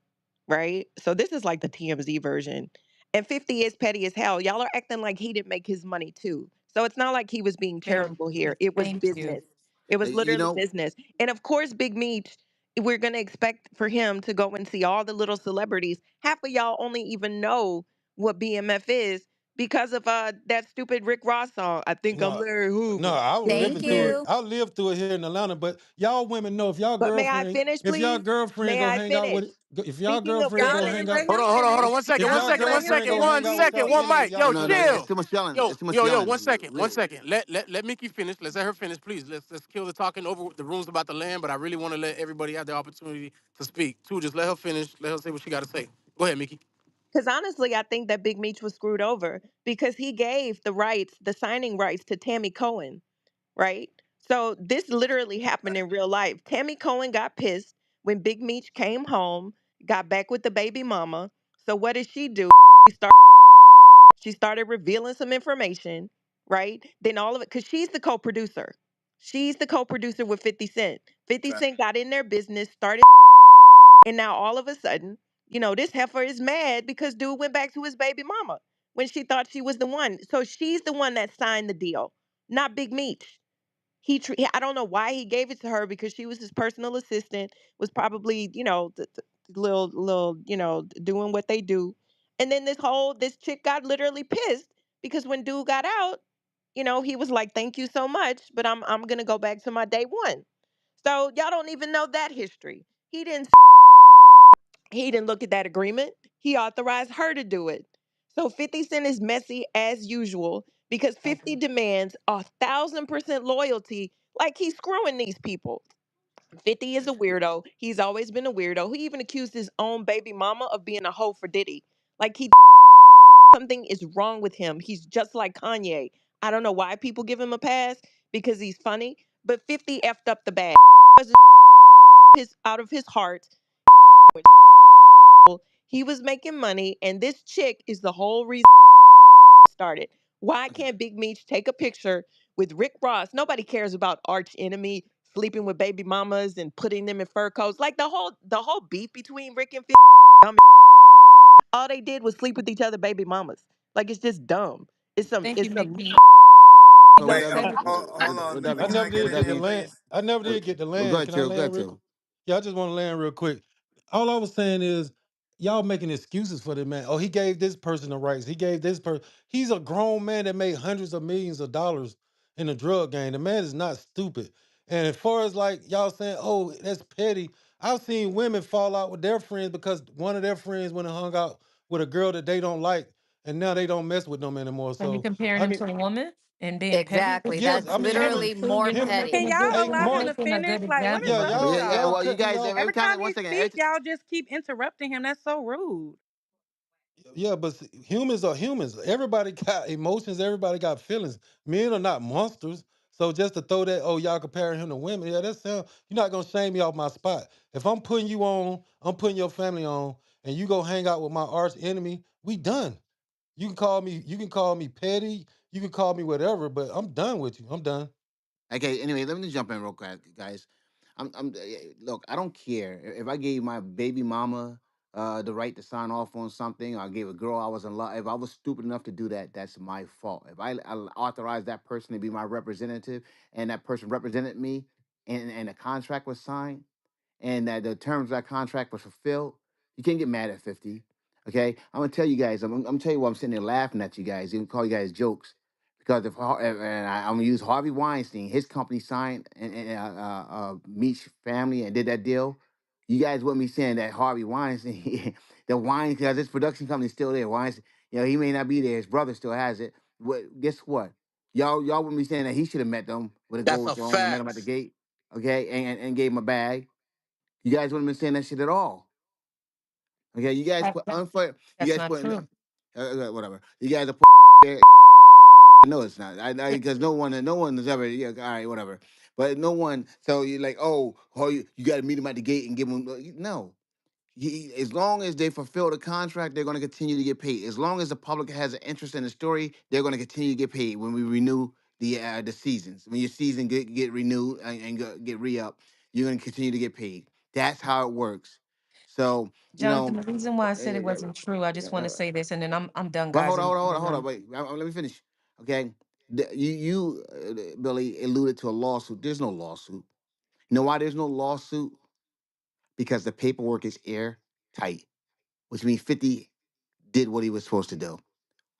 right? So this is like the TMZ version. And 50 is petty as hell. Y'all are acting like he didn't make his money too. So it's not like he was being thank charitable you. here. It was Thank you. business. It was you literally know, business. And of course, Big Meech, we're gonna expect for him to go and see all the little celebrities. Half of y'all only even know what BMF is because of that stupid Rick Ross song. I think I'm No, Larry no, Hoover. I was Think Thank living through it. again. you. I lived through it here in Atlanta. But y'all women know But may I finish, if y'all please? girlfriend May go I hang out finish? with if y'all Speaking of girlfriend y'all go women, didn't hang out let Hold him on, hold on, hold on. finish. One second, if one Y'all y'all didn't second, let one him girlfriend second, go hang one finish. out with second, y'all one enemy, mic. y'all Yo, No, no, square it's chill. up. too much yelling. Yo, It's too much yo, yo, one yelling. second, one Really. second. Let Mickey finish. Let's let her finish, please. Let's kill the talking over. The room's about to land, but I really want to let everybody have the opportunity to speak. Too, just let her finish. Let her say what she got to say. Go ahead, Mickey. Because honestly, I think that Big Meech was screwed over because he gave the rights, the signing rights to Tammy Cohen, right? So this literally happened in real life. Tammy Cohen got pissed when Big Meech came home, got back with the baby mama. So what did she do? She started, she started revealing some information, right? Then all of it, because she's the co-producer. She's the co-producer with 50 Cent. 50 Fact. Cent got in their business, started, and now all of a sudden, this heifer is mad because dude went back to his baby mama when she thought she was the one. So she's the one that signed the deal, not Big Meech. I don't know why he gave it to her because she was his personal assistant, was probably, little, doing what they do. And then this chick got literally pissed because when dude got out, he was like, "Thank you so much, but I'm going to go back to my day one." So y'all don't even know that history. He didn't look at that agreement. He authorized her to do it. So 50 Cent is messy as usual because 50 demands 1,000% loyalty, like he's screwing these people. 50 is a weirdo. He's always been a weirdo. He even accused his own baby mama of being a hoe for Diddy. Like something is wrong with him. He's just like Kanye. I don't know why people give him a pass because he's funny, but 50 effed up the bag. His out of his heart. He was making money, and this chick is the whole reason started. Why Okay. can't Big Meech take a picture with Rick Ross? Nobody cares about arch enemy sleeping with baby mamas and putting them in fur coats. Like the whole beef between Rick and 50, dumb. All they did was sleep with each other baby mamas. Like it's just dumb. It's some Thank you, it's Big some B. So But would Wait, that say be what hold would on. that I be Before I never get would did that get to in, be land. please. I never well, did get to go land. ahead, Can I Chill. Go land ahead, real quick? Chill. Yeah, I just want to land real quick. All I was saying is, y'all making excuses for the man. Oh, he gave this person the rights. He gave this person. He's a grown man that made hundreds of millions of dollars in the drug game. The man is not stupid. And as far as like y'all saying, oh, that's petty. I've seen women fall out with their friends because one of their friends went and hung out with a girl that they don't like, and now they don't mess with them anymore. are you So comparing I him mean, to a woman and being petty? Exactly. yes, I That's mean That him is and literally true. more You're him. making petty. Can a y'all good. Hey, allow You're him Mark. to making a finish? good Like, let me example. Yeah, bro Yeah, y'all, yeah. y'all. Well, you cut guys, y'all. every Every time time one he second, speak, y'all just keep interrupting him. That's so rude. Yeah, but humans are humans. Everybody got emotions. Everybody got feelings. Men are not monsters. So just to throw that, oh, y'all comparing him to women, yeah, that sound. You're not gonna shame me off my spot. If I'm putting you on, I'm putting your family on, and you go hang out with my arch enemy, we done. You can call me petty. You can call me whatever, but I'm done with you. I'm done. okay. Anyway, let me jump in real quick, guys. Look. I don't care if I gave my baby mama the right to sign off on something. Or I gave a girl I was in love. If I was stupid enough to do that, that's my fault. If I authorized that person to be my representative, and that person represented me, and a contract was signed, and that the terms of that contract was fulfilled, you can't get mad at 50. Okay, I'm gonna tell you guys. I'm gonna tell you why I'm sitting there laughing at you guys. Even call you guys jokes because I'm gonna use Harvey Weinstein, his company signed and Meech family and did that deal. You guys wouldn't be saying that Harvey Weinstein, the wine because his production company's still there. Weinstein, he may not be there. His brother still has it. Guess what? Y'all wouldn't be saying that he should have met them with a That's gold a throne and met them at the fact. gate. Okay, and gave him a bag. You guys wouldn't been saying that shit at all. Okay, you guys put unfair. You That's guys not put in true. whatever. You guys are put there. No, it's not. I because no one has ever. Yeah, all right, whatever. But no one. So you're like, oh, you got to meet him at the gate and give him. No, as long as they fulfill the contract, they're going to continue to get paid. As long as the public has an interest in the story, they're going to continue to get paid when we renew the seasons. When your season get renewed and get re up, you're going to continue to get paid. That's how it works. So you Jonathan, know, the reason why I said it uh, wasn't true, I just want to uh, say this and then I'm done, but guys. And hold on. Wait, let me finish. Okay, Billy alluded to a lawsuit. There's no lawsuit. You know why there's no lawsuit? Because the paperwork is airtight, which means 50 did what he was supposed to do.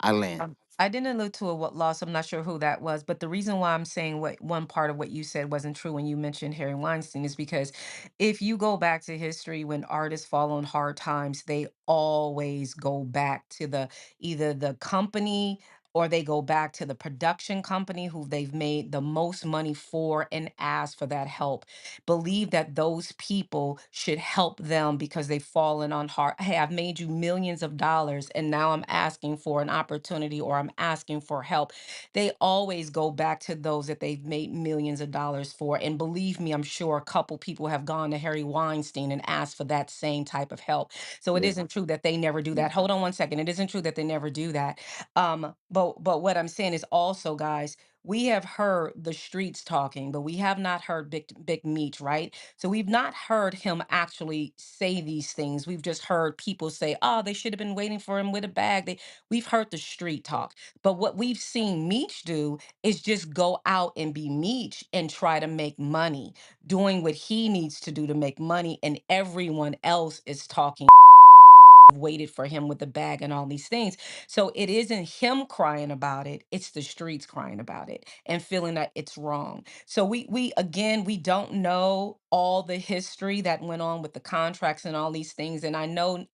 I land. I didn't allude to a what loss. I'm not sure who that was, but the reason why I'm saying what one part of what you said wasn't true when you mentioned Harry Weinstein is because if you go back to history, when artists fall on hard times, they always go back to the either the company or they go back to the production company who they've made the most money for and ask for that help. Believe that those people should help them because they've fallen on hard. Hey, I've made you millions of dollars and now I'm asking for an opportunity or I'm asking for help. They always go back to those that they've made millions of dollars for. And believe me, I'm sure a couple people have gone to Harry Weinstein and asked for that same type of help. So it Yeah. isn't true that they never do that. Hold on one second. It isn't true that they never do that. But what I'm saying is also, guys, we have heard the streets talking, but we have not heard Big Meech, right? So we've not heard him actually say these things. We've just heard people say, "Oh, they should have been waiting for him with a bag." We've heard the street talk, but what we've seen Meech do is just go out and be Meech and try to make money, doing what he needs to do to make money, and everyone else is talking waited for him with the bag and all these things. So it isn't him crying about it, it's the streets crying about it and feeling that it's wrong. So we again, we don't know all the history that went on with the contracts and all these things. And I know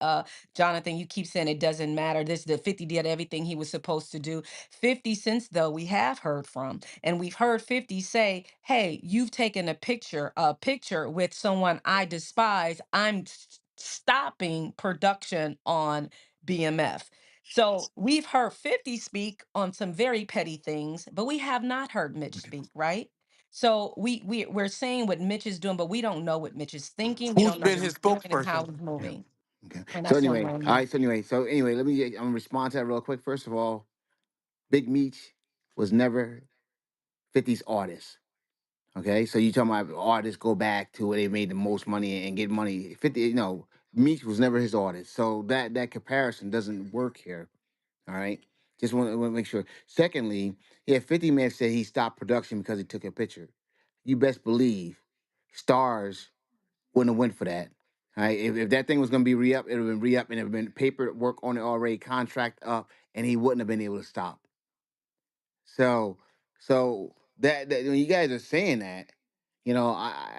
Jonathan, you keep saying it doesn't matter. This the 50 did everything he was supposed to do. 50 cents though we have heard from. And we've heard 50 say, "Hey, you've taken a picture with someone I despise. Stopping production on BMF." So we've heard 50 speak on some very petty things, but we have not heard Mitch Okay. speak, right? So we're saying what Mitch is doing, but we don't know what Mitch is thinking. We Who's don't know been what his he's doing and how spokesperson? he's Yeah. moving. Okay. And So that's the only anyway, way I all know. right. So anyway, I'm gonna respond to that real quick. First of all, Big Meech was never 50's artist. Okay, so you talking about artists go back to where they made the most money and get money. 50, Meech was never his artist, so that comparison doesn't work here. All right, just want to make sure. Secondly, yeah, 50 Man said he stopped production because he took a picture. You best believe, stars wouldn't have went for that. All right, if that thing was gonna be re-up, it would have been re-up and it would have been paperwork on it already, contract up, and he wouldn't have been able to stop. So, so that when you guys are saying that,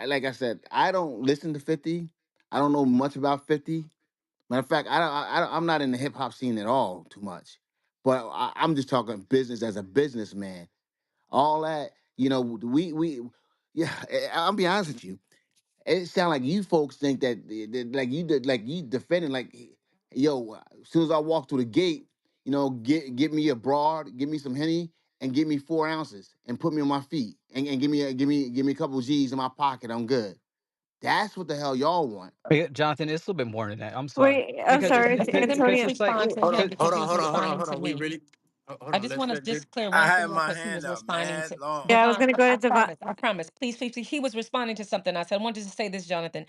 like I said, I don't listen to 50. I don't know much about 50. Matter of fact, I'm not in the hip hop scene at all too much. But I'm just talking business as a businessman. All that, yeah. I'll be honest with you. It sounds like you folks think that like you defending like, yo, as soon as I walk through the gate, get me a broad, give me some henny, and give me 4 ounces and put me on my feet and give me a couple G's in my pocket. I'm good. That's what the hell y'all want. Yeah, Jonathan, it's a little bit more than that. I'm sorry. Wait, I'm Because Let sorry, me because let me because Antonio. just it's like respond to Hold on, him hold because he on, was hold on, hold on, responding hold to on. We me. really, hold I on. just want to Let's just clear I one had thing up my because he was hand up responding mad to long. Yeah, I was Devon. gonna go I to Devon. promise. I promise. Please, please, please. He was responding to something I said. I wanted to say this, Jonathan.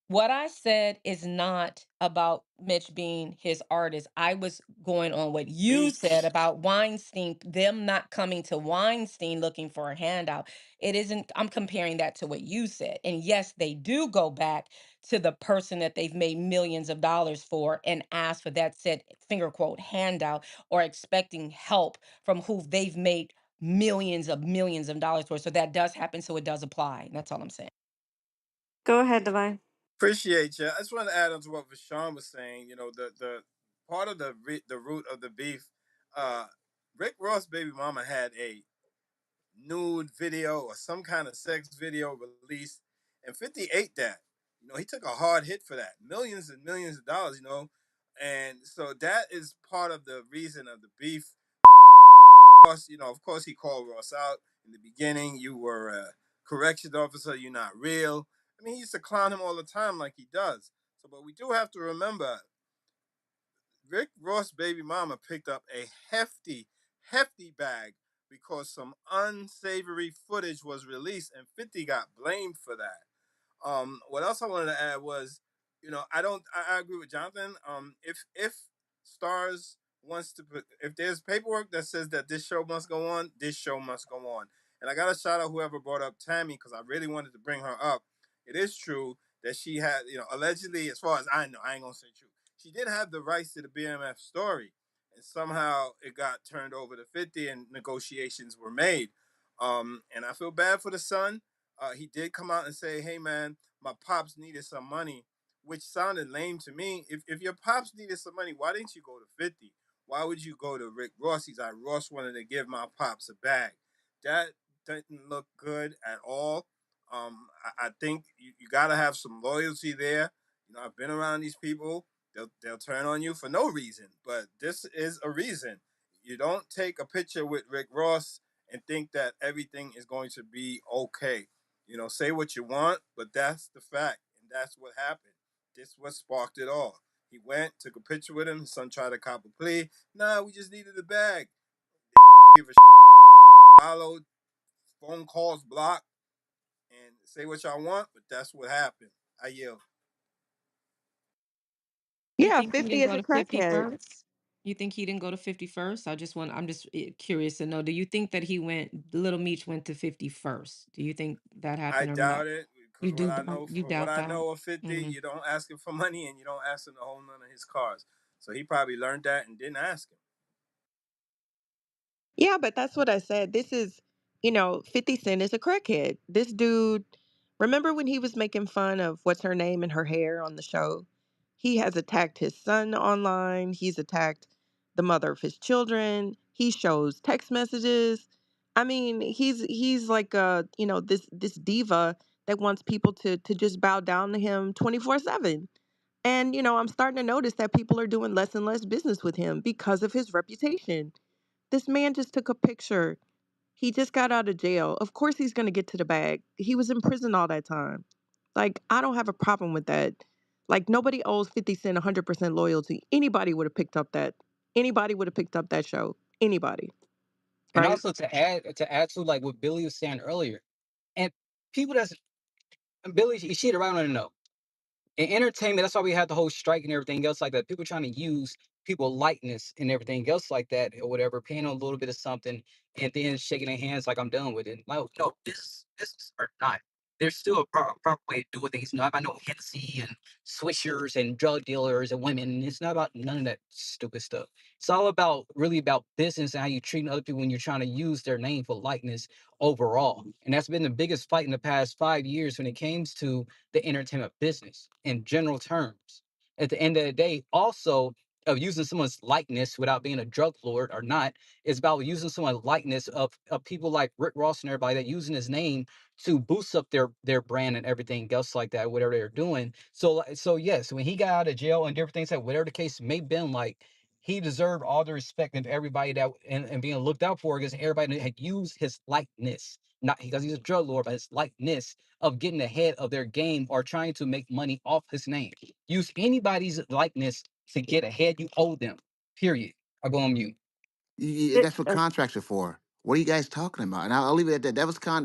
What I said is not about Mitch being his artist. I was going on what you said Meech. about Weinstein, them not coming to Weinstein looking for a handout. It isn't, I'm comparing that to what you said. And yes, they do go back to the person that they've made millions of dollars for and ask for that said finger quote handout or expecting help from who they've made millions of dollars for. So that does happen. So it does apply. That's all I'm saying. Go ahead, Devon. Appreciate you. I just want to add on to what Vashawn was saying. The part of the root of the beef. Uh, Rick Ross' baby mama had a nude video or some kind of sex video released, and 50 ate that. He took a hard hit for that, millions and millions of dollars. And so that is part of the reason of the beef. Of course, he called Ross out in the beginning. You were a corrections officer. You're not real. I mean, he used to clown him all the time, like he does. So, but we do have to remember, Rick Ross' baby mama picked up a hefty, hefty bag because some unsavory footage was released, and 50 got blamed for that. What else I wanted to add was, I don't, I agree with Jonathan. If Stars wants to put, if there's paperwork that says that this show must go on, this show must go on. And I got to shout out whoever brought up Tammy because I really wanted to bring her up. It is true that she had, allegedly, as far as I know, I ain't gonna say true. She did have the rights to the BMF story, and somehow it got turned over to 50, and negotiations were made. And I feel bad for the son. He did come out and say, "Hey, man, my pops needed some money," which sounded lame to me. If your pops needed some money, why didn't you go to 50? Why would you go to Rick Ross? He's like, Ross wanted to give my pops a bag. That didn't look good at all. I think you got to have some loyalty there. I've been around these people. They'll turn on you for no reason, but this is a reason. You don't take a picture with Rick Ross and think that everything is going to be okay. Say what you want, but that's the fact, and that's what happened. This what sparked it all. He went, took a picture with him. His son tried to cop a plea. Nah, we just needed a bag. Give a followed, phone calls blocked, and say what y'all want, but that's what happened. I yield. You Yeah, think he 50 didn't is go a to fifty crackhead. first? You think he didn't go to 51st? I'm just curious to know. Do you think that Little Meech went to 51st? Do you think that I happened or not? doubt it You because do, you from what doubt I that? know of 50, Mm. you don't ask him for money and you don't ask him to hold none of his cars. So he probably learned that and didn't ask him. Yeah, but that's what I said. This is, 50 Cent is a crackhead. This dude, remember when he was making fun of what's her name and her hair on the show? He has attacked his son online. He's attacked the mother of his children. He shows text messages. I mean, he's like this diva that wants people to just bow down to him 24/7. And I'm starting to notice that people are doing less and less business with him because of his reputation. This man just took a picture. He just got out of jail. Of course he's going to get to the bag. He was in prison all that time. Like, I don't have a problem with that. Like, nobody owes 50 Cent 100% loyalty. Anybody would have picked up that. Anybody would have picked up that show. Anybody, And right? also to add to like what Billy was saying earlier, and people that's Billy, she around to know. In entertainment, that's why we had the whole strike and everything else like that. People trying to use people likeness and everything else like that or whatever, paying on a little bit of something and then shaking their hands like I'm done with it. Like, no, this is or not. There's still a proper way to do things. I know Hennessy and swishers and drug dealers and women. It's not about none of that stupid stuff. It's all about really about business and how you treat other people when you're trying to use their name for likeness overall. And that's been the biggest fight in the past 5 years when it comes to the entertainment business in general terms. At the end of the day, also of using someone's likeness without being a drug lord or not is about using someone's likeness of people like Rick Ross and everybody that using his name to boost up their brand and everything else like that, whatever they're doing. So yes, when he got out of jail and different things like whatever the case may have been like, he deserved all the respect of everybody that and being looked out for because everybody had used his likeness. Not because he's a drug lord, but his likeness of getting ahead of their game or trying to make money off his name. Use anybody's likeness to get ahead. You owe them. Period. I go on mute. That's what contracts are for. What are you guys talking about? And I'll leave it at that.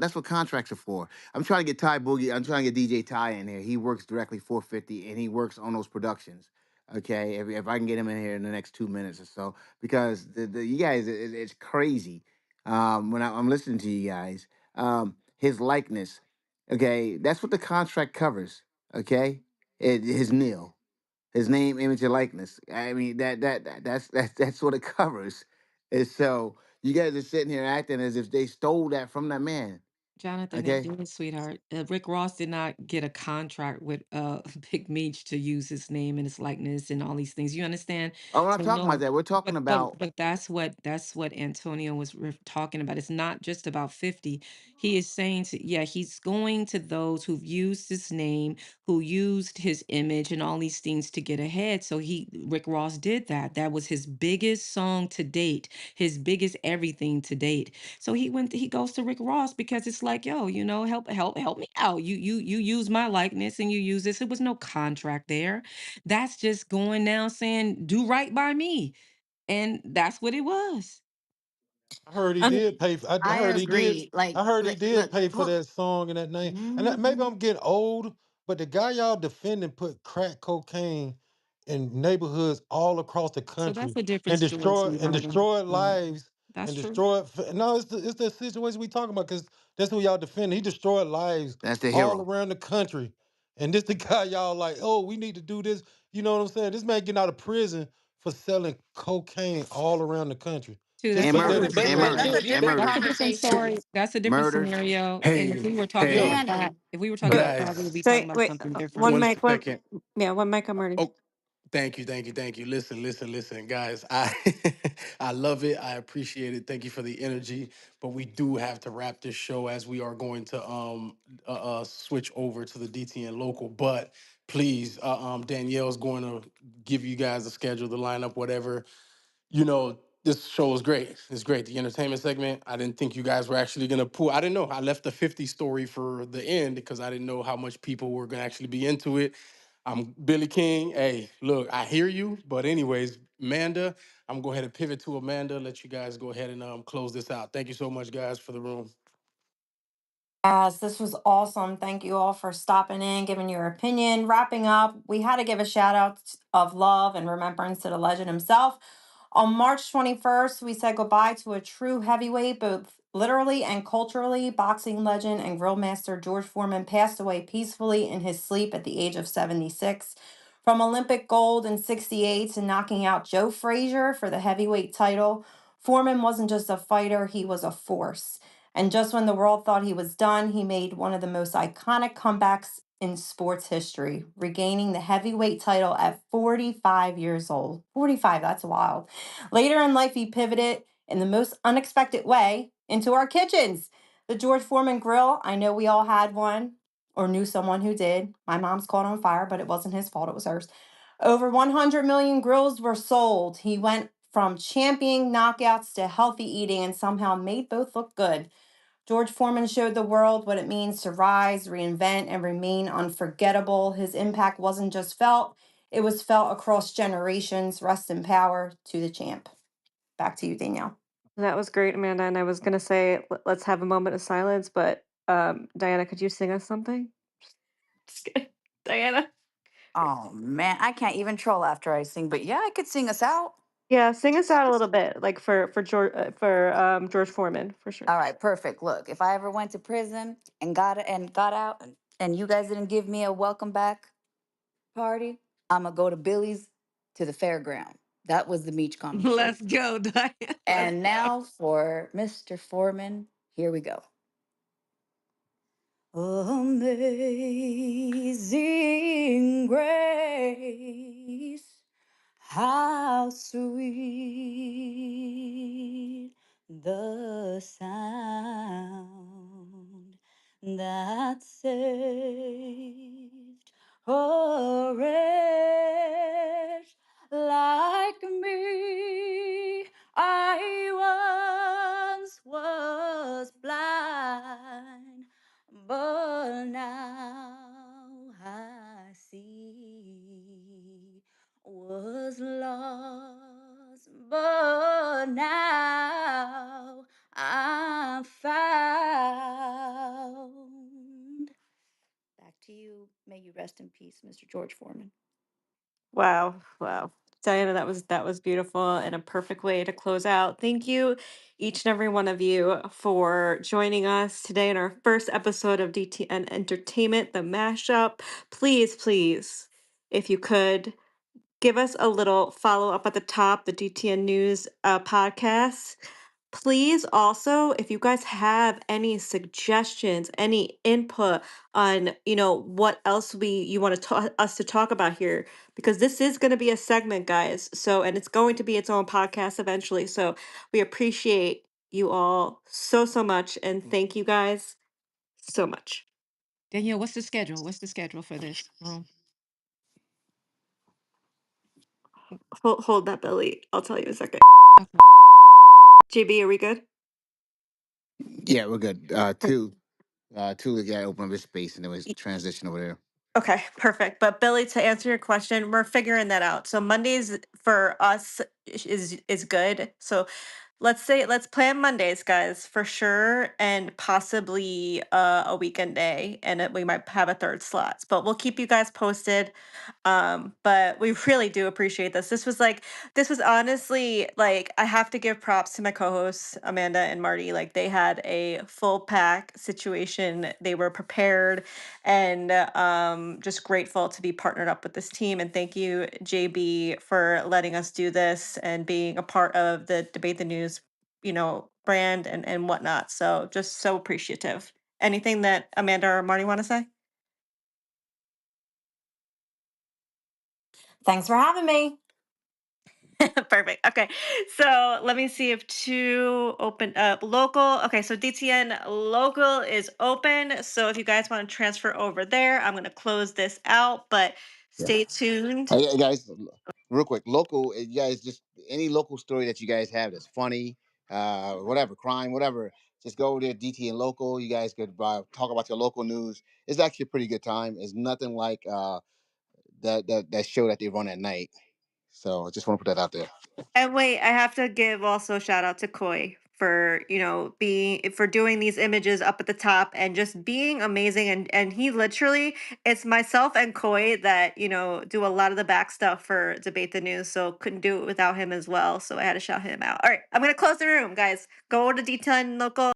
That's what contracts are for. I'm trying to get Ty Boogie. I'm trying to get DJ Ty in here. He works directly for 50 and he works on those productions. Okay, if I can get him in here in the next 2 minutes or so, because you guys, it's crazy. When I'm listening to you guys, his likeness. Okay, that's what the contract covers. Okay, his nil. His name, image, and likeness. I mean that's what it covers. And so you guys are sitting here acting as if they stole that from that man. Jonathan, they Okay. did, sweetheart. Rick Ross did not get a contract with Big Meech to use his name and his likeness and all these things. You understand? Oh, we're not So talking about no, that. We're talking about. but that's what Antonio was talking about. It's not just about 50. He is saying to yeah, he's going to those who've used his name, who used his image and all these things to get ahead. So Rick Ross did that. That was his biggest song to date, his biggest everything to date. So he goes to Rick Ross because it's like, yo, help me out. You use my likeness and you use this. There was no contract there. That's just going now saying, do right by me. And that's what it was. I heard he Um, did pay. I I heard he did. agree. Like, I heard he look, did look, pay for hold. that song and that name. And maybe Mhm. I'm getting old, but the guy y'all defending put crack cocaine in neighborhoods all across the So that's country a different story, and sweetheart. destroyed lives That's and true. destroyed. No, it's the situation we talking about because that's who y'all defending. He destroyed lives That's the all hero. around the country, and this the guy y'all like. Oh, we need to do this. You know what I'm saying? This man getting out of prison for selling cocaine all around the country. Too. Just That's And a put that different murders. into And That, story. that's a murders. And different murders. That's a different conversation. story. That's a different Murders. scenario. And if Hey, we were talking hey, about Hannah. that, if we were talking Wait, about that, we would guys. be so talking about wait, something different. one One mic, one, second. yeah, one mic, I'm Marty. Oh. Thank you, thank you, thank you. Listen, listen, listen, guys. I I love it. I appreciate it. Thank you for the energy. But we do have to wrap this show as we are going to switch over to the DTN local. But please, Danielle's going to give you guys the schedule, the lineup, whatever. This show was great. It's great. The entertainment segment. I didn't think you guys were actually gonna pull. I didn't know. I left the 50 story for the end because I didn't know how much people were gonna actually be into it. I'm Billy King. Hey, look, I hear you. But anyways, Amanda, I'm gonna go ahead and pivot to Amanda. Let you guys go ahead and close this out. Thank you so much, guys, for the room. Yes, this was awesome. Thank you all for stopping in, giving your opinion. Wrapping up, we had to give a shout out of love and remembrance to the legend himself. On March 21st, we said goodbye to a true heavyweight, both literally and culturally. Boxing legend and grill master George Foreman passed away peacefully in his sleep at the age of 76. From Olympic gold in 68 to knocking out Joe Frazier for the heavyweight title, Foreman wasn't just a fighter, he was a force. And just when the world thought he was done, he made one of the most iconic comebacks in sports history, regaining the heavyweight title at 45 years old. 45, that's wild. Later in life, he pivoted in the most unexpected way into our kitchens. The George Foreman grill, I know we all had one or knew someone who did. My mom's caught on fire, but it wasn't his fault, it was hers. Over 100 million grills were sold. He went from championing knockouts to healthy eating and somehow made both look good. George Foreman showed the world what it means to rise, reinvent, and remain unforgettable. His impact wasn't just felt, it was felt across generations. Rest in power to the champ. Back to you, Danielle. That was great, Amanda. And I was gonna say, let's have a moment of silence, but Diana, could you sing us something? Just kidding. Diana. Oh man, I can't even troll after I sing, but yeah, I could sing us out. Yeah, sing us out a little bit, like for George Foreman for sure. All right, perfect. Look, if I ever went to prison and got out and you guys didn't give me a welcome back party, I'm gonna go to Billy's to the fairground. That was the beach conversation. Let's go, Diana. Let's And go. now for Mr. Foreman, here we go. Amazing grace, how sweet the sound that saved a wretch like me. I once was blind, but now I see. Was lost, but now I'm found. Back to you. May you rest in peace, Mr. George Foreman. Wow, wow. Diana, that was beautiful and a perfect way to close out. Thank you, each and every one of you, for joining us today in our first episode of DTN Entertainment, the mashup. Please, please, if you could, give us a little follow up at the top, the DTN News podcast. Please also, if you guys have any suggestions, any input on, what else you want to us to talk about here, because this is going to be a segment, guys. So, and it's going to be its own podcast eventually. So, we appreciate you all so, so much. And thank you guys so much. Danielle, what's the schedule? What's the schedule for this room? Hold that, Billy. I'll tell you in a second. Okay. JB, are we good? Yeah, we're good. Two got to open up his space and then we transition over there. Okay, perfect. But Billy, to answer your question, we're figuring that out. So Mondays for us is good. So let's plan Mondays, guys, for sure, and possibly a weekend day, and we might have a third slot. But we'll keep you guys posted. But we really do appreciate this. This was honestly, like, I have to give props to my co-hosts Amanda and Marty. Like, they had a full pack situation. They were prepared, and just grateful to be partnered up with this team. And thank you, JB, for letting us do this and being a part of the Debate the News, brand and whatnot. So just so appreciative. Anything that Amanda or Marty want to say? Thanks for having me. Perfect. Okay. So let me see if two opened up local. Okay. So DTN local is open. So if you guys want to transfer over there, I'm going to close this out, but Yeah. stay tuned. Hey guys, real quick, local. You guys just any local story that you guys have that's funny, whatever, crime, whatever. Just go over there, DT and local. You guys could talk about your local news. It's actually a pretty good time. It's nothing like that show that they run at night. So I just want to put that out there. And wait, I have to give also a shout out to Koi for, being for doing these images up at the top and just being amazing, and he literally, it's myself and Koi that, do a lot of the back stuff for Debate the News, so couldn't do it without him as well. So I had to shout him out. All right, I'm going to close the room, guys. Go to D10 local.